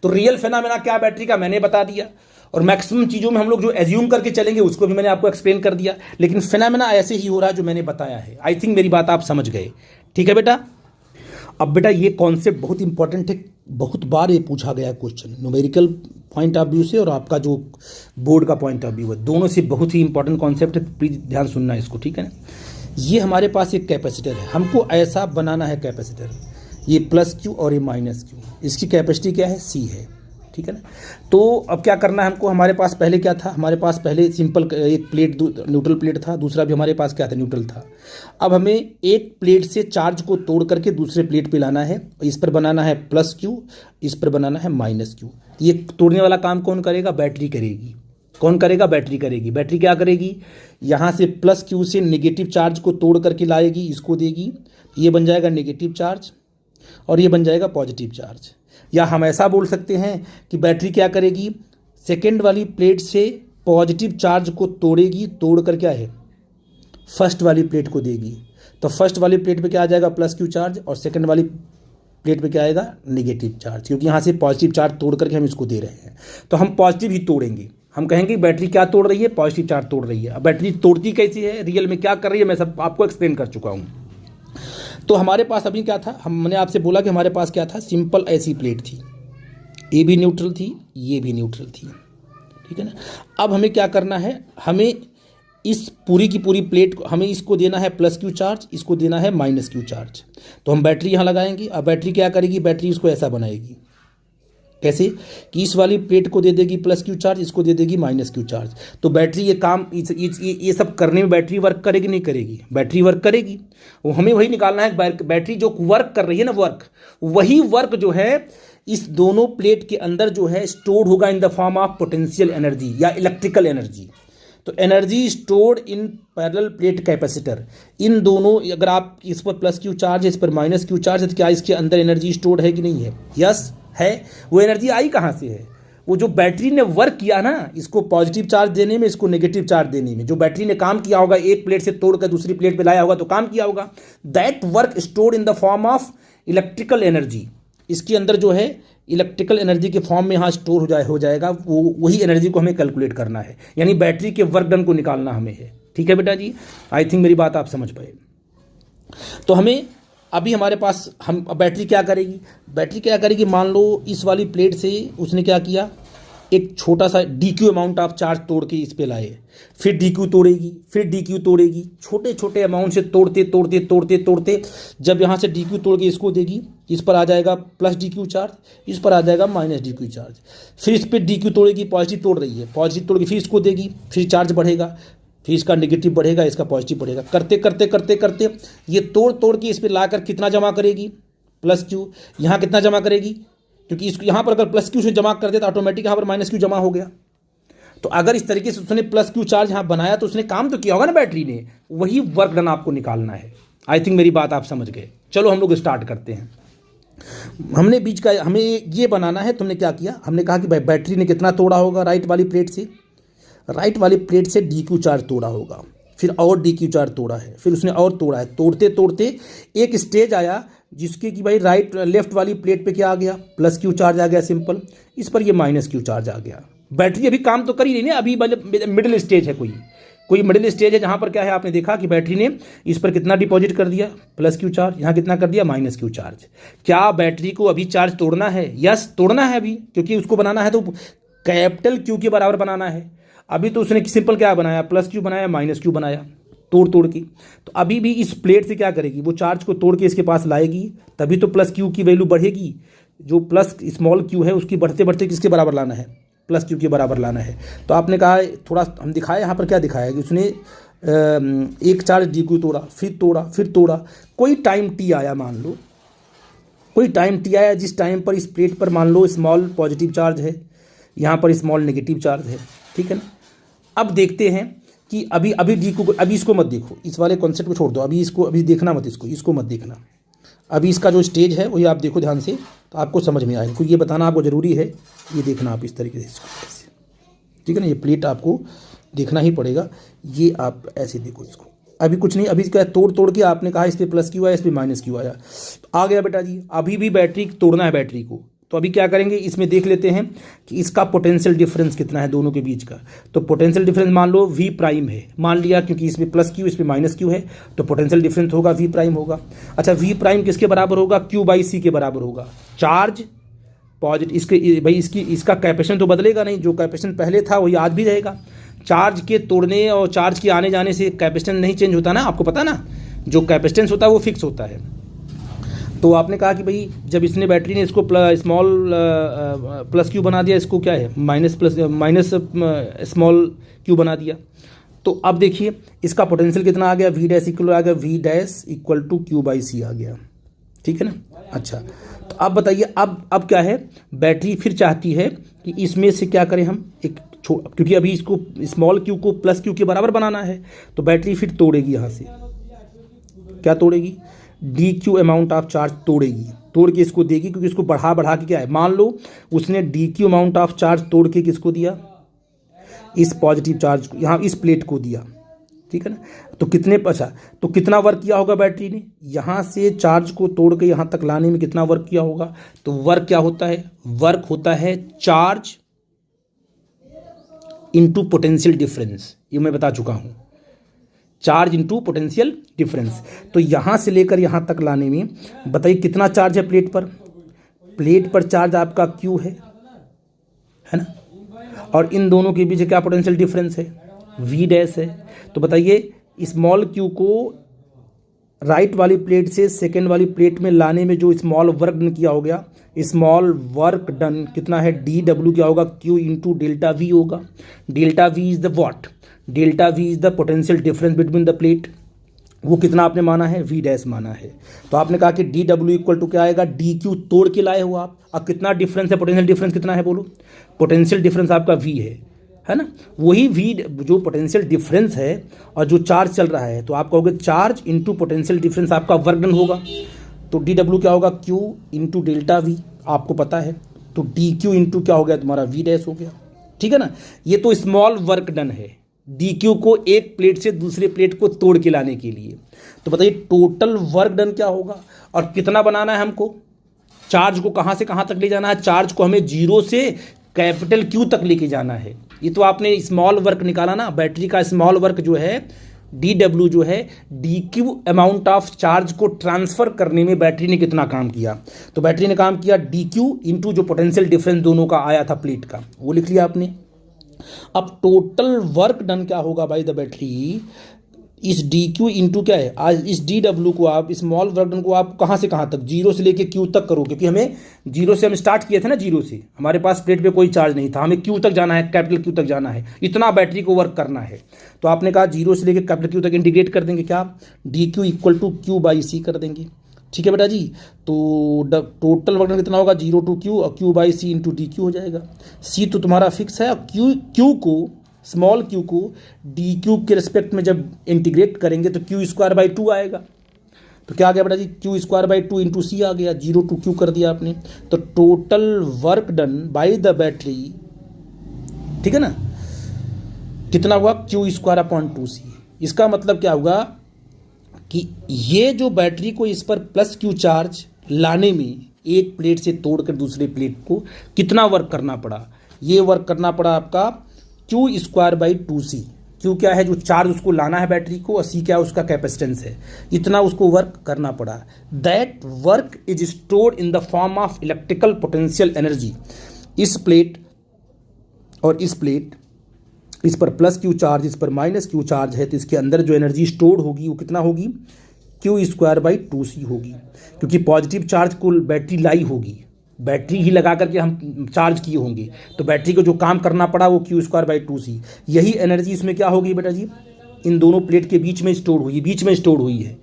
तो रियल फिनोमेना क्या बैटरी का मैंने बता दिया, और मैक्सिमम चीज़ों में हम लोग जो एज्यूम करके चलेंगे उसको भी मैंने आपको एक्सप्लेन कर दिया, लेकिन फिनोमेना ऐसे ही हो रहा है जो मैंने बताया है। आई थिंक मेरी बात आप समझ गए। ठीक है बेटा। अब बेटा ये कॉन्सेप्ट बहुत इंपॉर्टेंट है, बहुत बार ये पूछा गया question, numerical point of view से और आपका जो बोर्ड का पॉइंट ऑफ व्यू है, दोनों से बहुत ही इंपॉर्टेंट कॉन्सेप्ट है। प्लीज ध्यान सुनना इसको, ठीक है ना। ये हमारे पास एक कैपेसिटर है, हमको ऐसा बनाना है कैपेसिटर, ये प्लस क्यू और ये माइनस क्यू, इसकी कैपेसिटी क्या है? सी है। ठीक है ना। तो अब क्या करना है हमको, हमारे पास पहले क्या था, हमारे पास पहले सिंपल एक प्लेट न्यूट्रल प्लेट था, दूसरा भी हमारे पास क्या था? न्यूट्रल था। अब हमें एक प्लेट से चार्ज को तोड़ करके दूसरे प्लेट पे लाना है, इस पर बनाना है प्लस क्यू, इस पर बनाना है माइनस क्यू। ये तोड़ने वाला काम कौन करेगा? बैटरी करेगी। कौन करेगा? बैटरी करेगी। बैटरी क्या करेगी? यहाँ से प्लस क्यू से नेगेटिव चार्ज को तोड़ करके लाएगी, इसको देगी, ये बन जाएगा नेगेटिव चार्ज और ये बन जाएगा पॉजिटिव चार्ज। या हम ऐसा बोल सकते हैं कि बैटरी क्या करेगी? सेकेंड वाली प्लेट से पॉजिटिव चार्ज को तोड़ेगी, तोड़ कर क्या है? फर्स्ट वाली प्लेट को देगी। तो फर्स्ट वाली प्लेट पे क्या आ जाएगा? प्लस क्यू चार्ज, और सेकेंड वाली प्लेट पे क्या आएगा? नेगेटिव चार्ज, क्योंकि यहाँ से पॉजिटिव चार्ज तोड़ करके हम इसको दे रहे हैं। तो हम पॉजिटिव ही तोड़ेंगे। हम कहेंगे बैटरी क्या तोड़ रही है? पॉजिटिव चार्ज तोड़ रही है। अब बैटरी तोड़ती कैसी है, रियल में क्या कर रही है, मैं सब आपको एक्सप्लेन कर चुका हूँ। तो हमारे पास अभी क्या था, हमने आपसे बोला कि हमारे पास क्या था? सिंपल ऐसी प्लेट थी, ए भी न्यूट्रल थी, ये भी न्यूट्रल थी। ठीक है ना। अब हमें क्या करना है, हमें इस पूरी की पूरी प्लेट को, हमें इसको देना है प्लस क्यू चार्ज, इसको देना है माइनस क्यू चार्ज। तो हम बैटरी यहाँ लगाएंगे। अब बैटरी क्या करेगी? बैटरी इसको ऐसा बनाएगी, कैसे कि इस वाली प्लेट को दे देगी प्लस क्यू चार्ज, इसको दे देगी माइनस क्यू चार्ज। तो बैटरी ये काम ये सब करने में बैटरी वर्क करेगी नहीं करेगी? बैटरी वर्क करेगी। वो हमें वही निकालना है, बैटरी जो वर्क कर रही है ना, वही वर्क जो है इस दोनों प्लेट के अंदर जो है स्टोर्ड होगा in the form of potential energy या इलेक्ट्रिकल एनर्जी। तो energy stored in parallel plate capacitor, इन दोनों, अगर आप इस पर प्लस क्यू चार्ज है, इस पर माइनस क्यू चार्ज है, तो क्या इसके अंदर एनर्जी स्टोर्ड है कि नहीं है? यस है। वो एनर्जी आई कहाँ से है? वो जो बैटरी ने वर्क किया ना, इसको पॉजिटिव चार्ज देने में, इसको नेगेटिव चार्ज देने में, जो बैटरी ने काम किया होगा, एक प्लेट से तोड़कर दूसरी प्लेट पे लाया होगा तो काम किया होगा, that work stored in the form of electrical energy. इसके अंदर जो है इलेक्ट्रिकल एनर्जी के फॉर्म में यहाँ स्टोर हो जाएगा। वही एनर्जी को हमें कैलकुलेट करना है, यानी बैटरी के वर्क डन को निकालना हमें है। ठीक है बेटा जी। आई थिंक मेरी बात आप समझ पाए। तो हमें अभी हमारे पास, हम बैटरी क्या करेगी? बैटरी क्या करेगी, मान लो इस वाली प्लेट से उसने क्या किया, एक छोटा सा D Q amount of charge तोड़ के इस पे लाए, फिर डी क्यू तोड़ेगी, फिर डी क्यू तोड़ेगी, छोटे छोटे अमाउंट से तोड़ते तोड़ते तोड़ते तोड़ते जब यहाँ से डी क्यू तोड़ के इसको देगी, इस पर आ जाएगा प्लस डी क्यू चार्ज, इस पर आ जाएगा माइनस डी क्यू चार्ज। फिर इस पर डी क्यू तोड़ेगी, पॉजिटिव तोड़ रही है, पॉजिटिव तोड़ के फिर इसको देगी, फिर चार्ज बढ़ेगा, फिर इसका नेगेटिव बढ़ेगा, इसका पॉजिटिव बढ़ेगा, करते करते करते करते ये तोड़ तोड़ के इस पर लाकर कितना जमा करेगी? Plus Q. यहाँ कितना जमा करेगी? क्योंकि इसको यहाँ पर अगर प्लस क्यू से जमा कर दे तो ऑटोमेटिक यहाँ पर माइनस क्यू जमा हो गया। तो अगर इस तरीके से उसने प्लस क्यू चार्ज यहाँ बनाया तो उसने काम तो किया होगा ना बैटरी ने, वही वर्क डन आपको निकालना है। आई थिंक मेरी बात आप समझ गए। चलो हम लोग स्टार्ट करते हैं। हमने बीच का, हमें ये बनाना है। तुमने क्या किया, हमने कहा कि भाई बैटरी ने कितना तोड़ा होगा राइट वाली प्लेट से, राइट वाली प्लेट से डी क्यू चार्ज तोड़ा होगा, फिर और डी क्यू चार्ज तोड़ा है, फिर उसने और तोड़ा है, तोड़ते तोड़ते एक स्टेज आया जिसके कि भाई राइट लेफ्ट वाली प्लेट पे क्या आ गया? प्लस क्यू चार्ज आ गया सिंपल, इस पर ये माइनस क्यू चार्ज आ गया। बैटरी अभी काम तो कर ही नहीं ना, अभी मतलब मिडिल स्टेज है, कोई मिडिल स्टेज है जहाँ पर क्या है, आपने देखा कि बैटरी ने इस पर कितना डिपॉजिट कर दिया? Plus Q charge. यहाँ कितना कर दिया? Minus Q charge. क्या बैटरी को अभी चार्ज तोड़ना है? यस तोड़ना है अभी, क्योंकि उसको बनाना है तो कैपिटल क्यू के बराबर बनाना है। अभी तो उसने सिंपल क्या बनाया? प्लस क्यू बनाया, माइनस क्यू बनाया, तोड़ तोड़ के। तो अभी भी इस प्लेट से क्या करेगी? वो चार्ज को तोड़ के इसके पास लाएगी, तभी तो प्लस क्यू की वैल्यू बढ़ेगी। जो प्लस स्मॉल क्यू है उसकी बढ़ते बढ़ते किसके बराबर लाना है? प्लस क्यू के बराबर लाना है। तो आपने कहा थोड़ा हम दिखाए, यहाँ पर क्या दिखाया कि उसने एक चार्ज डी क्यू तोड़ा, फिर तोड़ा, फिर तोड़ा। कोई टाइम टी आया, मान लो कोई टाइम टी आया जिस टाइम पर इस प्लेट पर मान लो स्मॉल पॉजिटिव चार्ज है, यहाँ पर स्मॉल नेगेटिव चार्ज है। ठीक है ना। अब देखते हैं कि अभी डी को, अभी इसको मत देखो, इस वाले कॉन्सेप्ट को छोड़ दो, अभी इसको अभी देखना मत, इसको मत देखना। अभी इसका जो स्टेज है वही आप देखो ध्यान से, तो आपको समझ में आएगा। क्योंकि ये बताना आपको ज़रूरी है, ये देखना आप इस तरीके से इसको। ठीक है ना। ये प्लेट आपको देखना ही पड़ेगा। ये आप ऐसे देखो इसको, अभी कुछ नहीं, अभी क्या तोड़ तोड़ के आपने कहा इस पर प्लस क्यू आया, इस पर माइनस क्यू आया, आ गया बेटा जी। अभी भी बैटरी तोड़ना है बैटरी को, तो अभी क्या करेंगे, इसमें देख लेते हैं कि इसका पोटेंशियल डिफरेंस कितना है दोनों के बीच का। तो पोटेंशियल डिफरेंस मान लो वी प्राइम है, मान लिया, क्योंकि इसमें प्लस क्यू इस पर माइनस क्यू है, तो पोटेंशियल डिफरेंस होगा वी प्राइम होगा। अच्छा, वी प्राइम किसके बराबर होगा, क्यू बाई सी के बराबर होगा। चार्ज पॉजिटिव, इसके भाई इसका कैपेसिटेंस तो बदलेगा नहीं, जो कैपेसिटेंस पहले था वही आज भी रहेगा। चार्ज के तोड़ने और चार्ज के आने जाने से कैपेसिटेंस नहीं चेंज होता ना, आपको पता ना, जो कैपेसिटेंस होता है वो फिक्स होता है। तो आपने कहा कि भाई जब इसने बैटरी ने इसको स्मॉल प्लस क्यू बना दिया, इसको क्या है माइनस स्मॉल क्यू बना दिया। तो अब देखिए इसका पोटेंशियल कितना आ गया, वी डैश इक्वल आ गया, V dash equal to Q by C आ गया, ठीक है ना। अच्छा, तो अब बताइए, अब क्या है, बैटरी फिर चाहती है कि इसमें से क्या करें हम, एक क्योंकि अभी इसको स्मॉल क्यू को प्लस क्यू के बराबर बनाना है, तो बैटरी फिर तोड़ेगी यहाँ से, क्या तोड़ेगी, D Q amount of charge तोड़ेगी, तोड़ के इसको देगी, क्योंकि इसको बढ़ा बढ़ा के क्या है, मान लो उसने D Q amount of charge तोड़ के किसको दिया, इस पॉजिटिव चार्ज को, यहाँ इस प्लेट को दिया, ठीक है ना। तो कितने, अच्छा तो कितना वर्क किया होगा बैटरी ने, यहाँ से चार्ज को तोड़ के यहाँ तक लाने में कितना वर्क किया होगा। तो वर्क क्या होता है, वर्क होता है चार्ज इनटू पोटेंशियल डिफरेंस, ये मैं बता चुका हूँ, चार्ज इनटू पोटेंशियल डिफरेंस। तो यहाँ से लेकर यहाँ तक लाने में बताइए कितना चार्ज है प्लेट पर, प्लेट पर चार्ज आपका क्यू है ना, और इन दोनों के बीच क्या पोटेंशियल डिफरेंस है, वी डैश है। तो बताइए स्मॉल क्यू को राइट वाली प्लेट से सेकेंड वाली प्लेट में लाने में जो स्मॉल वर्क डन किया हो गया, स्मॉल वर्क डन कितना है, डी डब्ल्यू क्या होगा, क्यू इंटू डेल्टा वी होगा। Delta we is the what, delta we is the potential difference between the plate, वो कितना आपने माना है, वी डैश माना है। तो आपने कहा कि डी डब्ल्यू इक्वल टू क्या आएगा, डी क्यू तोड़ के लाए हो आप। अब कितना डिफरेंस है, पोटेंशियल डिफरेंस कितना है बोलो, पोटेंशियल डिफरेंस आपका वी है ना, वही वी जो पोटेंशियल डिफरेंस है और जो चार्ज चल रहा है, तो आप कहोगे चार्ज इंटू पोटेंशियल डिफरेंस आपका वर्क डन होगा। तो डी डब्ल्यू क्या होगा, क्यू इंटू डेल्टा वी, आपको पता है, तो डी क्यू इंटू क्या हो गया तुम्हारा, वी डैश हो गया, ठीक है ना। ये तो स्मॉल वर्क डन है डी क्यू को एक प्लेट से दूसरे प्लेट को तोड़ के लाने के लिए। तो बताइए टोटल वर्क डन क्या होगा, और कितना बनाना है हमको, चार्ज को कहाँ से कहाँ तक ले जाना है, चार्ज को हमें जीरो से कैपिटल क्यू तक लेके जाना है। ये तो आपने स्मॉल वर्क निकाला ना, बैटरी का स्मॉल वर्क जो है डी डब्ल्यू जो है, D Q amount of charge को ट्रांसफर करने में बैटरी ने कितना काम किया। तो बैटरी ने काम किया डी क्यू इंटू जो पोटेंशियल डिफरेंस दोनों का आया था प्लेट का, वो लिख लिया आपने। अब टोटल वर्क डन क्या होगा बाय द बैटरी, इस डी क्यू इंटू क्या है, आज इस डी डब्ल्यू को आप स्मॉल वर्क डन को आप कहाँ से कहाँ तक, जीरो से लेके क्यू तक करो, क्योंकि हमें जीरो से हम स्टार्ट किए थे ना, जीरो से हमारे पास प्लेट पे कोई चार्ज नहीं था, हमें क्यू तक जाना है, कैपिटल क्यू तक जाना है, इतना बैटरी को वर्क करना है। तो आपने कहा जीरो से लेके कैपिटल क्यू तक इंटीग्रेट कर देंगे, क्या D Q equal to Q by C कर देंगे, ठीक है बेटा जी। तो टोटल वर्क डन कितना होगा, जीरो टू क्यू और Q by C into D Q हो जाएगा। सी तो तुम्हारा फिक्स है, और क्यू को स्मॉल क्यू को डी क्यू के रिस्पेक्ट में जब इंटीग्रेट करेंगे तो क्यू स्क्वायर बाई टू आएगा। तो क्या आ गया बेटा जी, Q square by two into C आ गया, जीरो टू क्यू कर दिया आपने। तो total work done by the battery, ठीक है ना, कितना हुआ, Q square upon two C. इसका मतलब क्या हुआ कि ये जो बैटरी को इस पर प्लस क्यू चार्ज लाने में एक प्लेट से तोड़कर दूसरे प्लेट को कितना वर्क करना पड़ा, ये वर्क करना पड़ा आपका Q square by two C. Q क्या है, जो चार्ज उसको लाना है बैटरी को, और सी क्या है, उसका कैपेसिटेंस है, इतना उसको वर्क करना पड़ा। That work is stored in the form of electrical potential energy. इस प्लेट और इस प्लेट, इस पर प्लस क्यू चार्ज, इस पर माइनस क्यू चार्ज है, तो इसके अंदर जो एनर्जी स्टोर्ड होगी वो कितना होगी, क्यू स्क्वायर बाई टू सी होगी, क्योंकि पॉजिटिव चार्ज को बैटरी लाई होगी, बैटरी ही लगा करके हम चार्ज किए होंगे, तो बैटरी को जो काम करना पड़ा वो क्यू स्क्वायर बाई टू सी। यही एनर्जी इसमें क्या होगी बेटा जी, इन दोनों प्लेट के बीच में स्टोर हुई, बीच में स्टोर हुई है।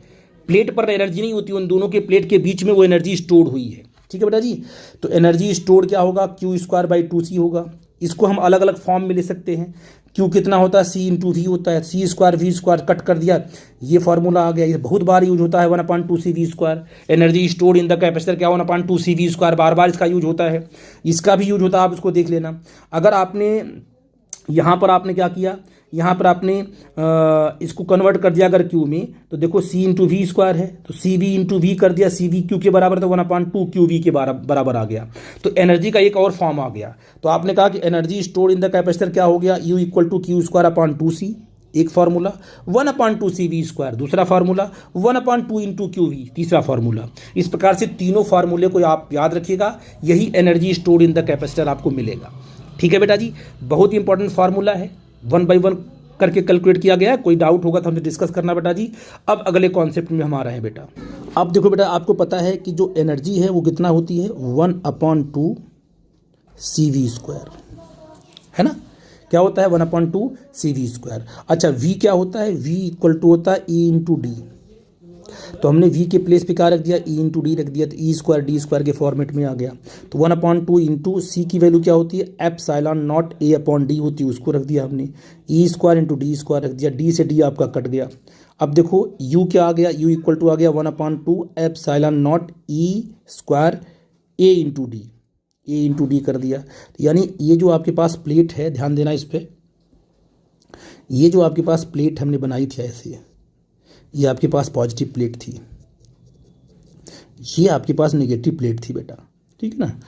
प्लेट पर एनर्जी नहीं होती, उन दोनों के प्लेट के बीच में वो एनर्जी स्टोर हुई है, ठीक है बेटा जी। तो एनर्जी स्टोर क्या होगा, क्यू स्क्वायर बाई टू सी होगा। इसको हम अलग अलग फॉर्म में ले सकते हैं, क्यू कितना होता है, सी इंटू वी होता है, सी स्क्वायर वी स्क्वायर कट कर दिया, ये फार्मूला आ गया। ये बहुत बार यूज होता है, 1/2 C V square. Energy stored in the capacitor क्या, 1/2 सी वी स्क्वायर, बार बार इसका यूज होता है। इसका भी यूज होता है, आप इसको देख लेना। अगर आपने यहाँ पर आपने क्या किया, यहाँ पर आपने इसको कन्वर्ट कर दिया अगर क्यू में, तो देखो सी इंटू वी स्क्वायर है, तो सी वी इंटू वी कर दिया, सी वी क्यू के बराबर, तो 1/2 क्यू वी के बराबर आ गया। तो एनर्जी का एक और फॉर्म आ गया। तो आपने कहा कि energy stored in the capacitor क्या हो गया, U equal to Q square upon 2c, एक फार्मूला, 1/2 सी वी स्क्वायर दूसरा फार्मूला, 1/2 इंटू क्यू वी तीसरा फार्मूला। इस प्रकार से तीनों फार्मूले को आप याद रखिएगा, यही energy stored in the capacitor आपको मिलेगा। ठीक है बेटा जी, बहुत ही इंपॉर्टेंट फार्मूला है, 1 by 1 करके कैलकुलेट किया गया है। कोई डाउट होगा तो हमने डिस्कस करना बेटा जी। अब अगले कॉन्सेप्ट में हम आ रहे हैं बेटा। अब देखो बेटा, आपको पता है कि जो एनर्जी है वो कितना होती है, 1/2 सी वी स्क्वायर, है ना। क्या होता है, 1/2 सी वी स्क्वायर। अच्छा, वी क्या होता है, वी इक्वल टू होता है ई इंटू डी। तो हमने वी के प्लेस पे क्या रख दिया, ई इंटू डी रख दिया, तो ई स्क्वायर डी स्क्वायर के फॉर्मेट में आ गया। तो 1/2 इंटू सी की वैल्यू क्या होती है, epsilon not a upon D होती है, उसको रख दिया हमने, E square into D square रख दिया, डी से डी आपका कट गया। अब देखो यू क्या आ गया, यू इक्वल टू आ गया 1/2 epsilon not E square A into D, A into D कर दिया। यानी ये जो आपके पास प्लेट है, ध्यान देना इस पर, ये जो आपके पास प्लेट हमने बनाई थी ऐसे, ये आपके पास पॉजिटिव प्लेट थी, ये आपके पास नेगेटिव प्लेट थी बेटा, ठीक है ना।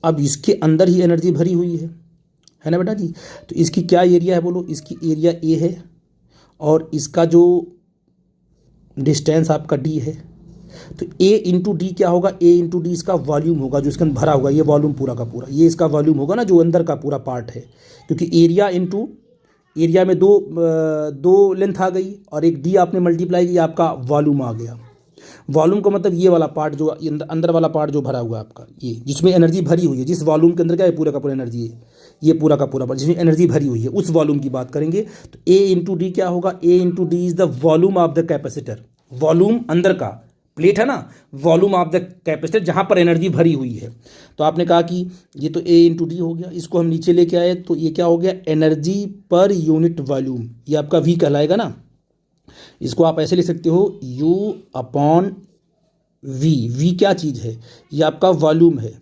अब इसके अंदर ही एनर्जी भरी हुई है ना बेटा जी। तो इसकी क्या एरिया है बोलो, इसकी एरिया ए है, और इसका जो डिस्टेंस आपका डी है। तो ए इंटू डी क्या होगा, ए इंटू डी इसका वॉल्यूम होगा जो इसके अंदर भरा होगा, ये वॉल्यूम पूरा का पूरा, ये इसका वॉल्यूम होगा ना जो अंदर का पूरा पार्ट है। क्योंकि एरिया इंटू एरिया में दो लेंथ आ गई और एक डी आपने मल्टीप्लाई किया, आपका वॉल्यूम आ गया। वॉल्यूम का मतलब ये वाला पार्ट जो अंदर वाला पार्ट जो भरा हुआ है आपका, ये जिसमें एनर्जी भरी हुई है, जिस वॉल्यूम के अंदर क्या है, पूरा का पूरा एनर्जी है, ये पूरा का पूरा जिसमें एनर्जी भरी हुई है, उस वॉल्यूम की बात करेंगे। तो ए इंटू डी क्या होगा, A into D is the volume of the capacitor. Volume अंदर का प्लेट है ना, वॉल्यूम ऑफ द कैपेसिटर जहाँ पर एनर्जी भरी हुई है। तो आपने कहा कि ये तो ए इंटू डी हो गया, इसको हम नीचे लेके आए तो ये क्या हो गया, एनर्जी पर यूनिट वॉल्यूम, ये आपका वी कहलाएगा ना। इसको आप ऐसे लिख सकते हो, यू अपॉन वी। वी क्या चीज़ है, ये आपका वॉल्यूम है,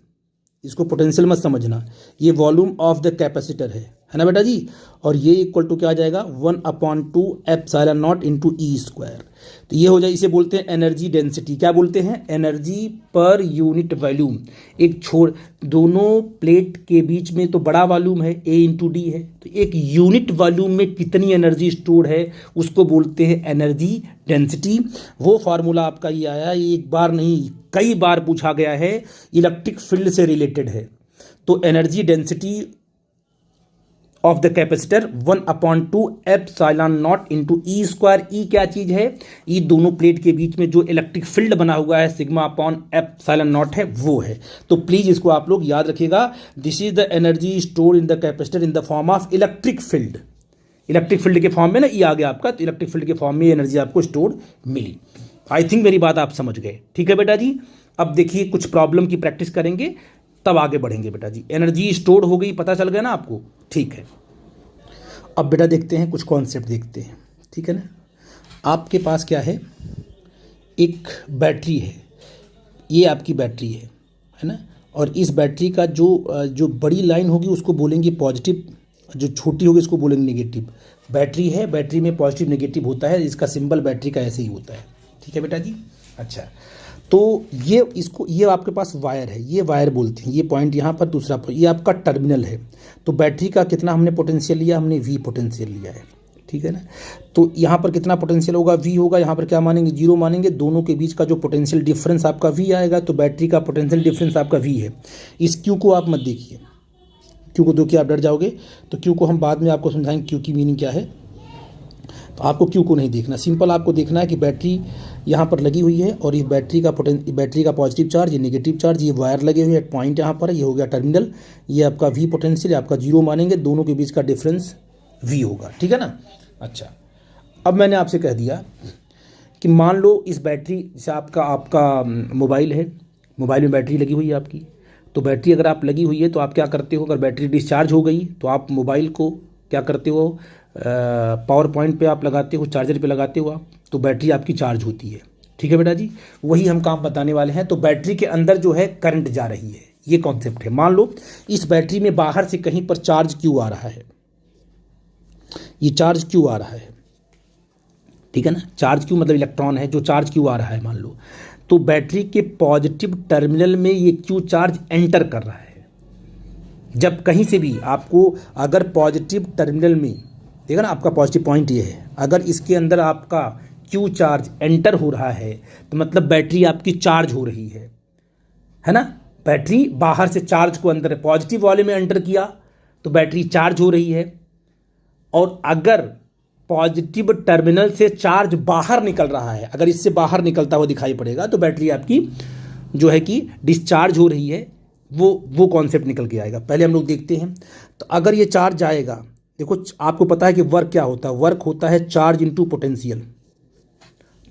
इसको पोटेंशियल मत समझना, ये वॉल्यूम ऑफ द कैपेसिटर है ना बेटा जी। और ये इक्वल टू क्या आ जाएगा, 1/2 epsilon naught into E square. तो ये हो जाए, इसे बोलते हैं एनर्जी डेंसिटी। क्या बोलते हैं, एनर्जी पर यूनिट वॉल्यूम। एक दोनों प्लेट के बीच में तो बड़ा वॉल्यूम है, ए इंटू डी है, तो एक यूनिट वॉल्यूम में कितनी एनर्जी स्टोर है उसको बोलते हैं एनर्जी डेंसिटी। वो फार्मूला आपका ये आया, ये एक बार नहीं कई बार पूछा गया है, इलेक्ट्रिक फील्ड से रिलेटेड है। तो energy density of the capacitor 1/2 epsilon naught into E square. E क्या चीज है, ई दोनों प्लेट के बीच में जो इलेक्ट्रिक फील्ड बना हुआ है, सिग्मा अपॉन एप्सिलॉन नॉट है, वो है। तो प्लीज इसको आप लोग याद रखिएगा, this is the energy stored in the capacitor in the form of electric field. Electric field के फॉर्म में ना ई आ गया आपका, तो इलेक्ट्रिक फील्ड के फॉर्म में एनर्जी आपको स्टोर्ड मिली। आई थिंक मेरी बात आप समझ गए, ठीक है बेटा जी। अब देखिए कुछ प्रॉब्लम की प्रैक्टिस करेंगे तब आगे बढ़ेंगे बेटा जी। एनर्जी स्टोर्ड हो गई, पता चल गया ना आपको, ठीक है। अब बेटा देखते हैं कुछ कॉन्सेप्ट देखते हैं, ठीक है ना। आपके पास क्या है, एक बैटरी है, ये आपकी बैटरी है ना। और इस बैटरी का जो बड़ी लाइन होगी उसको बोलेंगे पॉजिटिव, जो छोटी होगी उसको बोलेंगे नेगेटिव। बैटरी है, बैटरी में पॉजिटिव नेगेटिव होता है, इसका सिंबल बैटरी का ऐसे ही होता है, ठीक है बेटा जी। अच्छा, तो ये आपके पास वायर है, ये वायर बोलते हैं, ये पॉइंट यहाँ पर, दूसरा पॉइंट, ये आपका टर्मिनल है। तो बैटरी का कितना हमने पोटेंशियल लिया, हमने वी पोटेंशियल लिया है, ठीक है ना। तो यहाँ पर कितना पोटेंशियल होगा, वी होगा, यहाँ पर क्या मानेंगे, जीरो मानेंगे। दोनों के बीच का जो पोटेंशियल डिफरेंस आपका वी आएगा, तो बैटरी का पोटेंशियल डिफरेंस आपका वी है। इस क्यू को आप मत देखिए, क्यू को देख के आप डर जाओगे, तो क्यू को हम बाद में आपको समझाएंगे क्यू की मीनिंग क्या है। तो आपको क्यू को नहीं देखना, सिंपल आपको देखना है कि बैटरी यहाँ पर लगी हुई है और इस बैटरी का पॉजिटिव चार्ज, ये नेगेटिव चार्ज, ये वायर लगे हुए हैं, पॉइंट यहाँ पर, ये हो गया टर्मिनल, ये आपका वी पोटेंशियल, आपका जीरो मानेंगे, दोनों के बीच का डिफरेंस वी होगा, ठीक है ना। अच्छा, अब मैंने आपसे कह दिया कि मान लो इस बैटरी से आपका मोबाइल है, मोबाइल में बैटरी लगी हुई है आपकी। तो बैटरी अगर आप लगी हुई है तो आप क्या करते हो, अगर बैटरी डिस्चार्ज हो गई तो आप मोबाइल को क्या करते हो, पावर पॉइंट पे आप लगाते हो, चार्जर पे लगाते हो आप, तो बैटरी आपकी चार्ज होती है, ठीक है बेटा जी। वही हम काम बताने वाले हैं। तो बैटरी के अंदर जो है करंट जा रही है, ये कॉन्सेप्ट है। मान लो इस बैटरी में बाहर से कहीं पर चार्ज क्यू आ रहा है, ये चार्ज क्यू आ रहा है, ठीक है ना। चार्ज क्यू मतलब इलेक्ट्रॉन है, जो चार्ज क्यू आ रहा है मान लो, तो बैटरी के पॉजिटिव टर्मिनल में ये क्यू चार्ज एंटर कर रहा है। जब कहीं से भी आपको अगर पॉजिटिव टर्मिनल में, देखा ना आपका पॉजिटिव पॉइंट ये है, अगर इसके अंदर आपका क्यू चार्ज एंटर हो रहा है तो मतलब बैटरी आपकी चार्ज हो रही है ना। बैटरी बाहर से चार्ज को अंदर पॉजिटिव वाले में एंटर किया तो बैटरी चार्ज हो रही है, और अगर पॉजिटिव टर्मिनल से चार्ज बाहर निकल रहा है, अगर इससे बाहर निकलता हुआ दिखाई पड़ेगा तो बैटरी आपकी जो है कि डिस्चार्ज हो रही है। वो कॉन्सेप्ट निकल के आएगा। पहले हम लोग देखते हैं। तो अगर ये चार्ज आएगा, देखो आपको पता है कि वर्क क्या होता है, वर्क होता है charge into potential.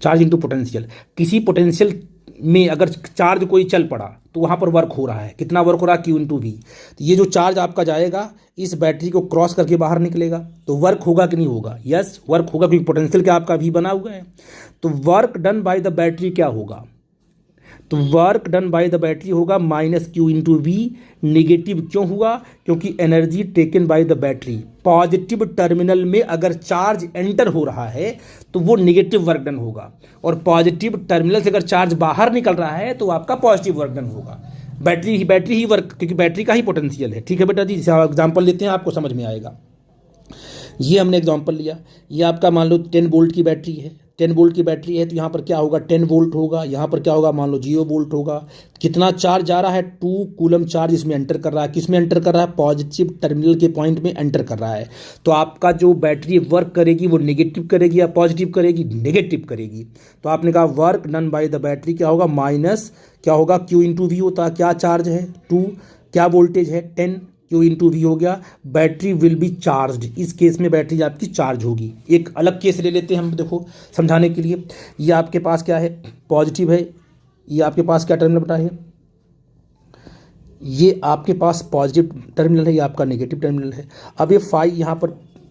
Charge into potential, किसी पोटेंशियल में अगर चार्ज कोई चल पड़ा तो वहाँ पर वर्क हो रहा है, कितना वर्क हो रहा है, क्यू इंटू वी। तो ये जो चार्ज आपका जाएगा इस बैटरी को क्रॉस करके बाहर निकलेगा, तो वर्क होगा कि नहीं होगा, यस वर्क होगा, क्योंकि पोटेंशियल क्या आपका वी बना हुआ है। तो work done by the battery क्या होगा, तो work done by the battery होगा minus Q into V. Negative क्यों हुआ, क्योंकि energy taken by the battery, positive terminal में अगर चार्ज एंटर हो रहा है तो वो निगेटिव वर्क डन होगा, और पॉजिटिव टर्मिनल से अगर चार्ज बाहर निकल रहा है तो आपका पॉजिटिव वर्क डन होगा। बैटरी ही वर्क, क्योंकि बैटरी का ही पोटेंशियल है। ठीक है बेटा जी, एग्जाम्पल लेते हैं, आपको समझ में आएगा। ये हमने एग्जांपल लिया, ये आपका मान लो 10 वोल्ट की बैटरी है, 10 वोल्ट की बैटरी है तो यहाँ पर क्या होगा 10 वोल्ट होगा, यहाँ पर क्या होगा मान लो 0 वोल्ट होगा। कितना चार्ज जा रहा है 2 कूलम चार्ज इसमें एंटर कर रहा है। किस में एंटर कर रहा है, पॉजिटिव टर्मिनल के पॉइंट में एंटर कर रहा है। तो आपका जो बैटरी वर्क करेगी वो नेगेटिव करेगी या पॉजिटिव करेगी, नेगेटिव करेगी। तो आपने कहा work done by the battery क्या होगा, माइनस क्या होगा क्यू इंटू वी होता है, क्या चार्ज है 2, क्या वोल्टेज है 10, क्यू इंटू वी हो गया। बैटरी विल बी चार्ज, इस केस में बैटरी आपकी चार्ज होगी। एक अलग केस ले लेते हैं हम, देखो समझाने के लिए। ये आपके पास क्या है, पॉजिटिव है, ये आपके पास क्या टर्मिनल बटा है, ये आपके पास पॉजिटिव टर्मिनल है, ये आपका नेगेटिव टर्मिनल है। अब ये 5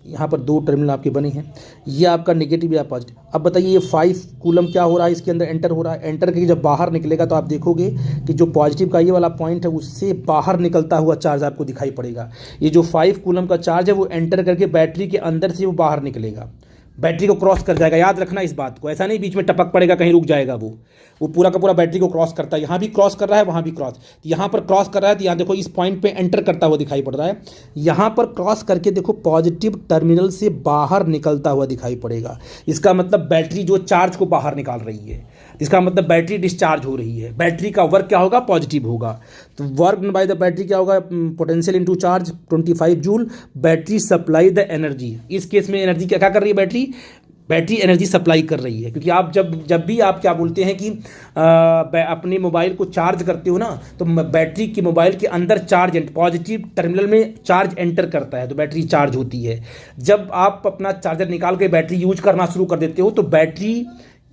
यहाँ पर 2 टर्मिनल आपके बने हैं, ये आपका नेगेटिव या पॉजिटिव। अब बताइए ये 5 कूलम क्या हो रहा है, इसके अंदर एंटर हो रहा है। एंटर करके जब बाहर निकलेगा तो आप देखोगे कि जो पॉजिटिव का ये वाला पॉइंट है उससे बाहर निकलता हुआ चार्ज आपको दिखाई पड़ेगा। ये जो 5 कूलम का चार्ज है वो एंटर करके बैटरी के अंदर से वो बाहर निकलेगा, बैटरी को क्रॉस कर जाएगा। याद रखना इस बात को, ऐसा नहीं बीच में टपक पड़ेगा कहीं रुक जाएगा, वो पूरा का पूरा बैटरी को क्रॉस करता है। यहाँ भी क्रॉस कर रहा है, वहाँ भी क्रॉस, यहाँ पर क्रॉस कर रहा है तो यहाँ देखो इस पॉइंट पे एंटर करता हुआ दिखाई पड़ रहा है। यहाँ पर क्रॉस करके देखो पॉजिटिव टर्मिनल से बाहर निकलता हुआ दिखाई पड़ेगा। इसका मतलब बैटरी जो चार्ज को बाहर निकाल रही है, इसका मतलब बैटरी डिस्चार्ज हो रही है। बैटरी का वर्क क्या होगा, पॉजिटिव होगा। तो वर्क बाय द बैटरी क्या होगा, potential into charge 25 joule. Battery supply the energy, इस केस में एनर्जी क्या कर रही है, बैटरी एनर्जी सप्लाई कर रही है। क्योंकि आप जब भी आप क्या बोलते हैं कि अपने मोबाइल को चार्ज करते हो ना, तो बैटरी की मोबाइल के अंदर चार्ज पॉजिटिव टर्मिनल में चार्ज एंटर करता है तो बैटरी चार्ज होती है। जब आप अपना चार्जर निकाल के बैटरी यूज करना शुरू कर देते हो तो बैटरी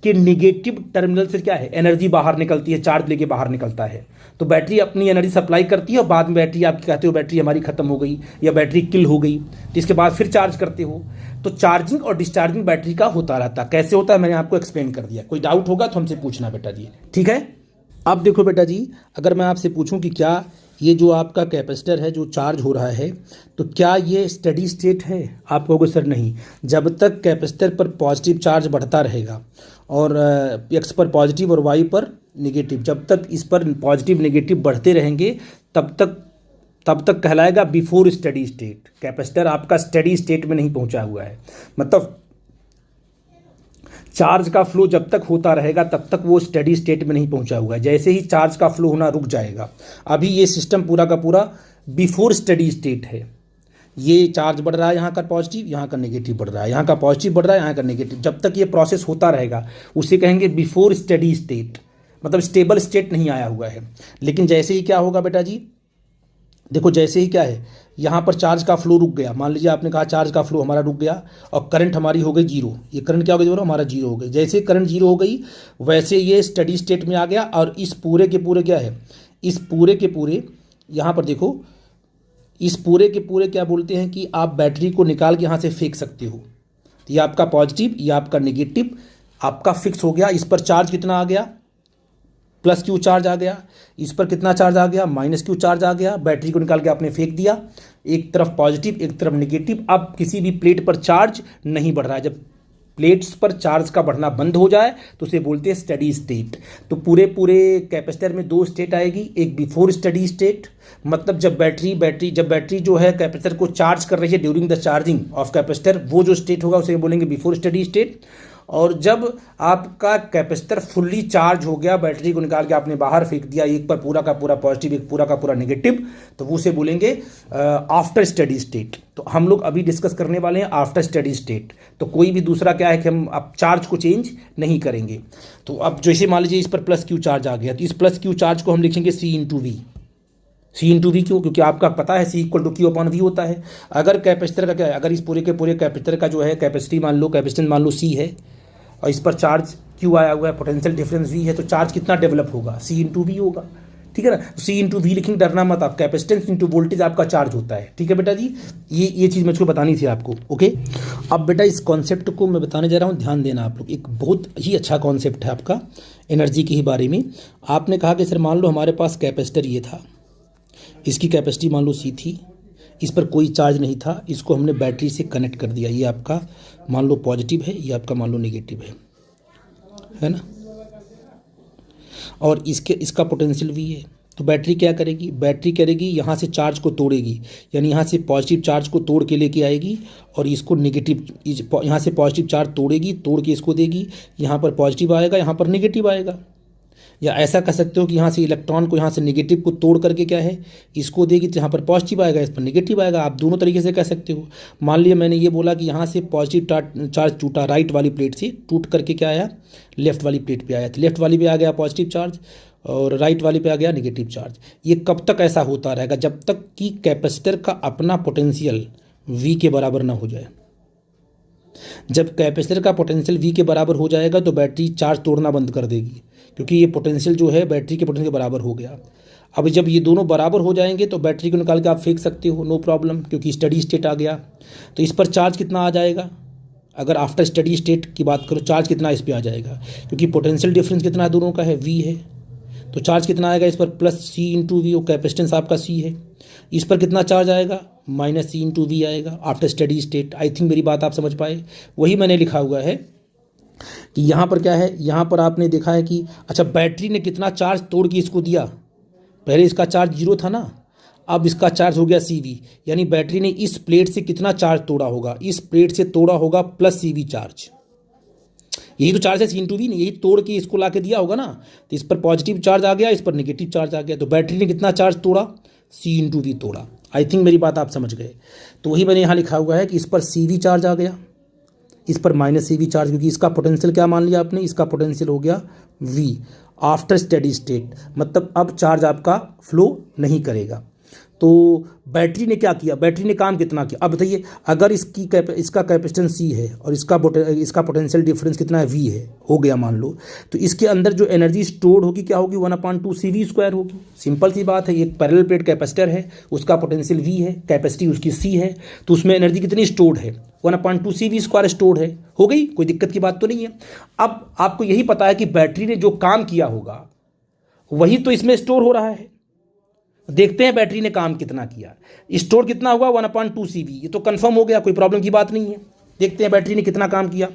के निगेटिव टर्मिनल से क्या है, एनर्जी बाहर निकलती है, चार्ज लेके बाहर निकलता है। तो बैटरी अपनी एनर्जी सप्लाई करती है और बाद में बैटरी आपकी कहते हो बैटरी हमारी खत्म हो गई या बैटरी किल हो गई, तो इसके बाद फिर चार्ज करते हो। तो चार्जिंग और डिस्चार्जिंग बैटरी का होता रहता है। कैसे होता है मैंने आपको एक्सप्लेन कर दिया। कोई डाउट होगा तो हमसे पूछना बेटा जी, ठीक है। अब देखो बेटा जी, अगर मैं आपसे पूछूं कि क्या ये जो आपका कैपेसिटर है जो चार्ज हो रहा है तो क्या ये स्टेडी स्टेट है, आप कहोगे सर नहीं। जब तक कैपेसिटर पर पॉजिटिव चार्ज बढ़ता रहेगा और एक्स पर पॉजिटिव और वाई पर नेगेटिव, जब तक इस पर पॉजिटिव नेगेटिव बढ़ते रहेंगे तब तक कहलाएगा बिफोर स्टेडी स्टेट। कैपेसिटर आपका स्टेडी स्टेट में नहीं पहुंचा हुआ है, मतलब चार्ज का फ्लो जब तक होता रहेगा तब तक वो स्टेडी स्टेट में नहीं पहुंचा हुआ है। जैसे ही चार्ज का फ्लो होना रुक जाएगा, अभी ये सिस्टम पूरा का पूरा बिफोर स्टेडी स्टेट है। ये चार्ज बढ़ रहा है, यहाँ का पॉजिटिव, यहाँ का नेगेटिव बढ़ रहा है, यहाँ का पॉजिटिव बढ़ रहा है, यहाँ का नेगेटिव। जब तक ये प्रोसेस होता रहेगा उसे कहेंगे बिफोर स्टेडी स्टेट, मतलब स्टेबल स्टेट नहीं आया हुआ है। लेकिन जैसे ही क्या होगा बेटा जी, देखो जैसे ही क्या है यहाँ पर चार्ज का फ्लो रुक गया, मान लीजिए आपने कहा चार्ज का फ्लो हमारा रुक गया और करंट हमारी हो गई जीरो। ये करंट क्या हो गई, हमारा जीरो हो गई। जैसे करंट जीरो हो गई वैसे ये स्टडी स्टेट में आ गया और इस पूरे के पूरे क्या है, इस पूरे के पूरे यहाँ पर देखो, इस पूरे के पूरे क्या बोलते हैं कि आप बैटरी को निकाल के यहाँ से फेंक सकते हो। तो ये आपका पॉजिटिव, ये आपका नेगेटिव आपका फिक्स हो गया। इस पर चार्ज कितना आ गया, प्लस क्यू चार्ज आ गया। इस पर कितना चार्ज आ गया, माइनस क्यू चार्ज आ गया। बैटरी को निकाल के आपने फेंक दिया, एक तरफ पॉजिटिव एक तरफ नेगेटिव। अब किसी भी प्लेट पर चार्ज नहीं बढ़ रहा है। जब प्लेट्स पर चार्ज का बढ़ना बंद हो जाए तो उसे बोलते हैं स्टडी स्टेट। तो पूरे कैपेसिटर में दो स्टेट आएगी, एक बिफोर स्टडी स्टेट, मतलब जब बैटरी जो है कैपेसिटर को चार्ज कर रही है during the charging of capacitor, वो जो स्टेट होगा उसे बोलेंगे बिफोर स्टडी स्टेट। और जब आपका कैपेसिटर फुल्ली चार्ज हो गया, बैटरी को निकाल के आपने बाहर फेंक दिया, एक पर पूरा का पूरा पॉजिटिव एक पूरा का पूरा नेगेटिव, तो वो उसे बोलेंगे आफ्टर स्टडी स्टेट। तो हम लोग अभी डिस्कस करने वाले हैं आफ्टर स्टडी स्टेट। तो कोई भी दूसरा क्या है कि हम अब चार्ज को चेंज नहीं करेंगे। तो अब जैसे मान लीजिए इस पर प्लस क्यू चार्ज आ गया, तो इस प्लस क्यू चार्ज को हम लिखेंगे सी इंटू वी। क्यों? क्योंकि आपका पता है C equal to Q upon V होता है। अगर कैपेसिटर का क्या है, अगर इस पूरे के पूरे कैपेसिटर का जो है कैपेसिटेंस मान लो सी है और इस पर चार्ज क्यू आया हुआ है, पोटेंशियल डिफरेंस वी है, तो चार्ज कितना डेवलप होगा, सी इंटू वी होगा। ठीक है ना, सी इंटू वी लिखेंगे, डरना मत आप, कैपेसिटेंस इंटू वोल्टेज आपका चार्ज होता है। ठीक है बेटा जी, ये चीज़ मुझको बतानी थी आपको। ओके, अब बेटा इस कॉन्सेप्ट को मैं बताने जा रहा हूँ, ध्यान देना आप लोग। एक बहुत ही अच्छा कॉन्सेप्ट है आपका एनर्जी के ही बारे में। आपने कहा कि सर मान लो हमारे पास कैपेसिटर ये था, इसकी कैपेसिटी मान लो सी थी, इस पर कोई चार्ज नहीं था, इसको हमने बैटरी से कनेक्ट कर दिया, ये आपका मान लो पॉजिटिव है, ये आपका मान लो नेगेटिव है ना, और इसका पोटेंशियल वी है। तो बैटरी क्या करेगी, बैटरी करेगी यहाँ से चार्ज को तोड़ेगी, यानी यहाँ से पॉजिटिव चार्ज को तोड़ के लेके आएगी और इसको नेगेटिव, यहाँ से पॉजिटिव चार्ज तोड़ेगी, तोड़ के इसको देगी, यहाँ पर पॉजिटिव आएगा, यहाँ पर नेगेटिव आएगा। या ऐसा कह सकते हो कि यहाँ से इलेक्ट्रॉन को, यहाँ से नेगेटिव को तोड़ करके क्या है इसको देगी, तो यहाँ पर पॉजिटिव आएगा, इस पर नेगेटिव आएगा। आप दोनों तरीके से कह सकते हो। मान लिया मैंने ये बोला कि यहाँ से पॉजिटिव चार्ज टूटा, राइट वाली प्लेट से टूट करके क्या आया, लेफ्ट वाली प्लेट पे आया, तो लेफ्ट वाली पे आ गया पॉजिटिव चार्ज और राइट वाली पे आ गया नेगेटिव चार्ज। ये कब तक ऐसा होता रहेगा, जब तक कि कैपेसिटर का अपना पोटेंशियल V के बराबर ना हो जाए। जब कैपेसिटर का पोटेंशियल V के बराबर हो जाएगा तो बैटरी चार्ज तोड़ना बंद कर देगी, क्योंकि ये पोटेंशियल जो है बैटरी के पोटेंशियल के बराबर हो गया। अब जब ये दोनों बराबर हो जाएंगे तो बैटरी को निकाल के आप फेंक सकते हो, नो प्रॉब्लम, क्योंकि स्टडी स्टेट आ गया। तो इस पर चार्ज कितना आ जाएगा, अगर आफ्टर स्टडी स्टेट की बात करो, चार्ज कितना इस पर आ जाएगा, क्योंकि पोटेंशियल डिफरेंस कितना है दोनों का है, V है। तो चार्ज कितना आएगा इस पर, प्लस सी इंटू वी, और कैपेसिटेंस आपका सी है। इस पर कितना चार्ज आएगा, माइनस सी इंटू वी आएगा after steady state. I think मेरी बात आप समझ पाए। वही मैंने लिखा हुआ है कि यहाँ पर क्या है, यहाँ पर आपने देखा है कि अच्छा बैटरी ने कितना चार्ज तोड़ के इसको दिया, पहले इसका चार्ज 0 था ना, अब इसका चार्ज हो गया CV, यानी बैटरी ने इस प्लेट से कितना चार्ज तोड़ा होगा, इस प्लेट से तोड़ा होगा प्लस CV चार्ज। यही तो चार्ज है सी इंटू वी, यही तोड़ के इसको ला के दिया होगा ना। तो इस पर पॉजिटिव चार्ज आ गया, इस पर नेगेटिव चार्ज आ गया, तो बैटरी ने कितना चार्ज तोड़ा, सी इंटू वी तोड़ा। आई थिंक मेरी बात आप समझ गए। तो वही मैंने यहाँ लिखा हुआ है कि इस पर CV चार्ज आ गया, इस पर माइनस CV चार्ज, क्योंकि इसका पोटेंशियल क्या मान लिया आपने, इसका पोटेंशियल हो गया V आफ्टर स्टेडी स्टेट, मतलब अब चार्ज आपका फ्लो नहीं करेगा। तो बैटरी ने क्या किया, बैटरी ने काम कितना किया। अब बताइए, अगर इसका कैपेसिटेंस C है और इसका पोटेंशियल डिफरेंस कितना है, V है, हो गया मान लो, तो इसके अंदर जो एनर्जी स्टोर्ड होगी क्या होगी, 1/2 CV² होगी। सिंपल सी बात है, एक पैरेलल प्लेट कैपेसिटर है, उसका पोटेंशियल V है, कैपेसिटी उसकी C है, तो उसमें एनर्जी कितनी स्टोर्ड है, 1/2 CV² स्टोर्ड है। हो गई, कोई दिक्कत की बात तो नहीं है। अब आपको यही पता है कि बैटरी ने जो काम किया होगा वही तो इसमें स्टोर हो रहा है। देखते हैं बैटरी ने काम कितना किया, स्टोर कितना हुआ, 1/2 CV, ये तो कंफर्म हो गया, कोई प्रॉब्लम की बात नहीं है। देखते हैं बैटरी ने कितना काम किया।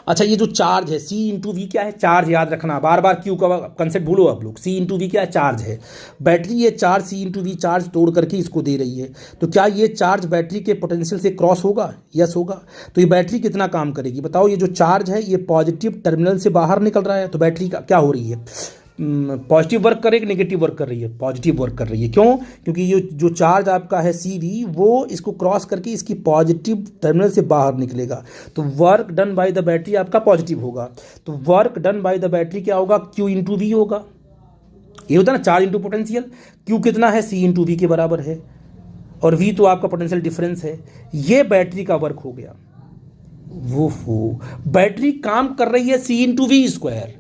अच्छा, ये जो चार्ज है C इंटू वी क्या है, चार्ज, याद रखना, बार बार क्यू का कंसेप्ट भूलो आप लोग। C इंटू वी क्या है, चार्ज है। बैटरी ये charge C into V charge तोड़ करके इसको दे रही है, तो क्या ये चार्ज बैटरी के पोटेंशियल से क्रॉस होगा, यस होगा। तो ये बैटरी कितना काम करेगी बताओ, ये जो चार्ज है ये पॉजिटिव टर्मिनल से बाहर निकल रहा है, तो बैटरी का क्या हो रही है, पॉजिटिव वर्क कर रही है, नेगेटिव वर्क कर रही है, पॉजिटिव वर्क कर रही है। क्यों, क्योंकि ये जो चार्ज आपका है CV, वो इसको क्रॉस करके इसकी पॉजिटिव टर्मिनल से बाहर निकलेगा, तो work done by the battery आपका पॉजिटिव होगा। तो work done by the battery क्या होगा, Q इंटू वी होगा। ये होता है ना चार्ज इंटू पोटेंशियल, Q कितना है, C इंटू वी के बराबर है, और V तो आपका पोटेंशियल डिफरेंस है। ये बैटरी का वर्क हो गया। वो बैटरी काम कर रही है C इंटू V²।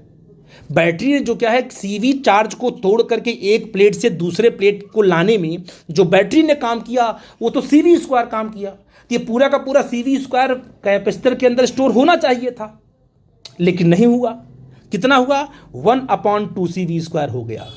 बैटरी ने जो क्या है CV चार्ज को तोड़ करके एक प्लेट से दूसरे प्लेट को लाने में जो बैटरी ने काम किया वो तो CV² काम किया। तो ये पूरा का पूरा CV² कैपेसिटर के अंदर स्टोर होना चाहिए था, लेकिन नहीं हुआ। कितना हुआ, 1/2 CV² हो गया।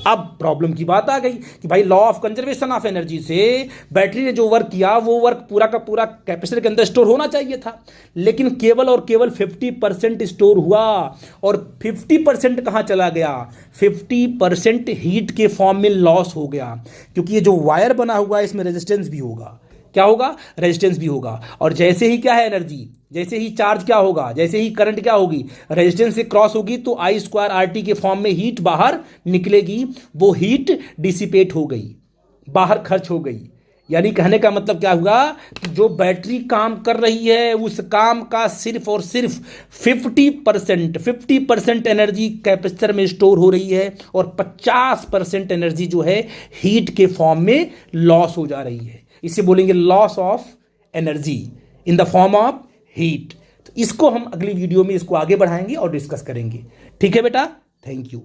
अब प्रॉब्लम की बात आ गई कि भाई law of conservation of energy से बैटरी ने जो वर्क किया वो वर्क पूरा का पूरा कैपेसिटर के अंदर स्टोर होना चाहिए था, लेकिन केवल और केवल 50% स्टोर हुआ। और 50% कहाँ चला गया? 50% हीट के फॉर्म में लॉस हो गया, क्योंकि ये जो वायर बना हुआ है इसमें रेजिस्टेंस भी होगा। क्या होगा? रेजिस्टेंस भी होगा। और जैसे ही क्या है एनर्जी, जैसे ही चार्ज क्या होगा, जैसे ही करंट क्या होगी, रेजिस्टेंस से क्रॉस होगी, तो आई स्क्वायर आर टी के फॉर्म में हीट बाहर निकलेगी। वो हीट डिसिपेट हो गई, बाहर खर्च हो गई। यानी कहने का मतलब क्या हुआ कि जो बैटरी काम कर रही है उस काम का सिर्फ और सिर्फ 50% एनर्जी कैपेसिटर में स्टोर हो रही है, और 50% एनर्जी जो है हीट के फॉर्म में लॉस हो जा रही है। इसे बोलेंगे loss of energy in the form of heat. तो इसको हम अगली वीडियो में इसको आगे बढ़ाएंगे और डिस्कस करेंगे। ठीक है बेटा, थैंक यू।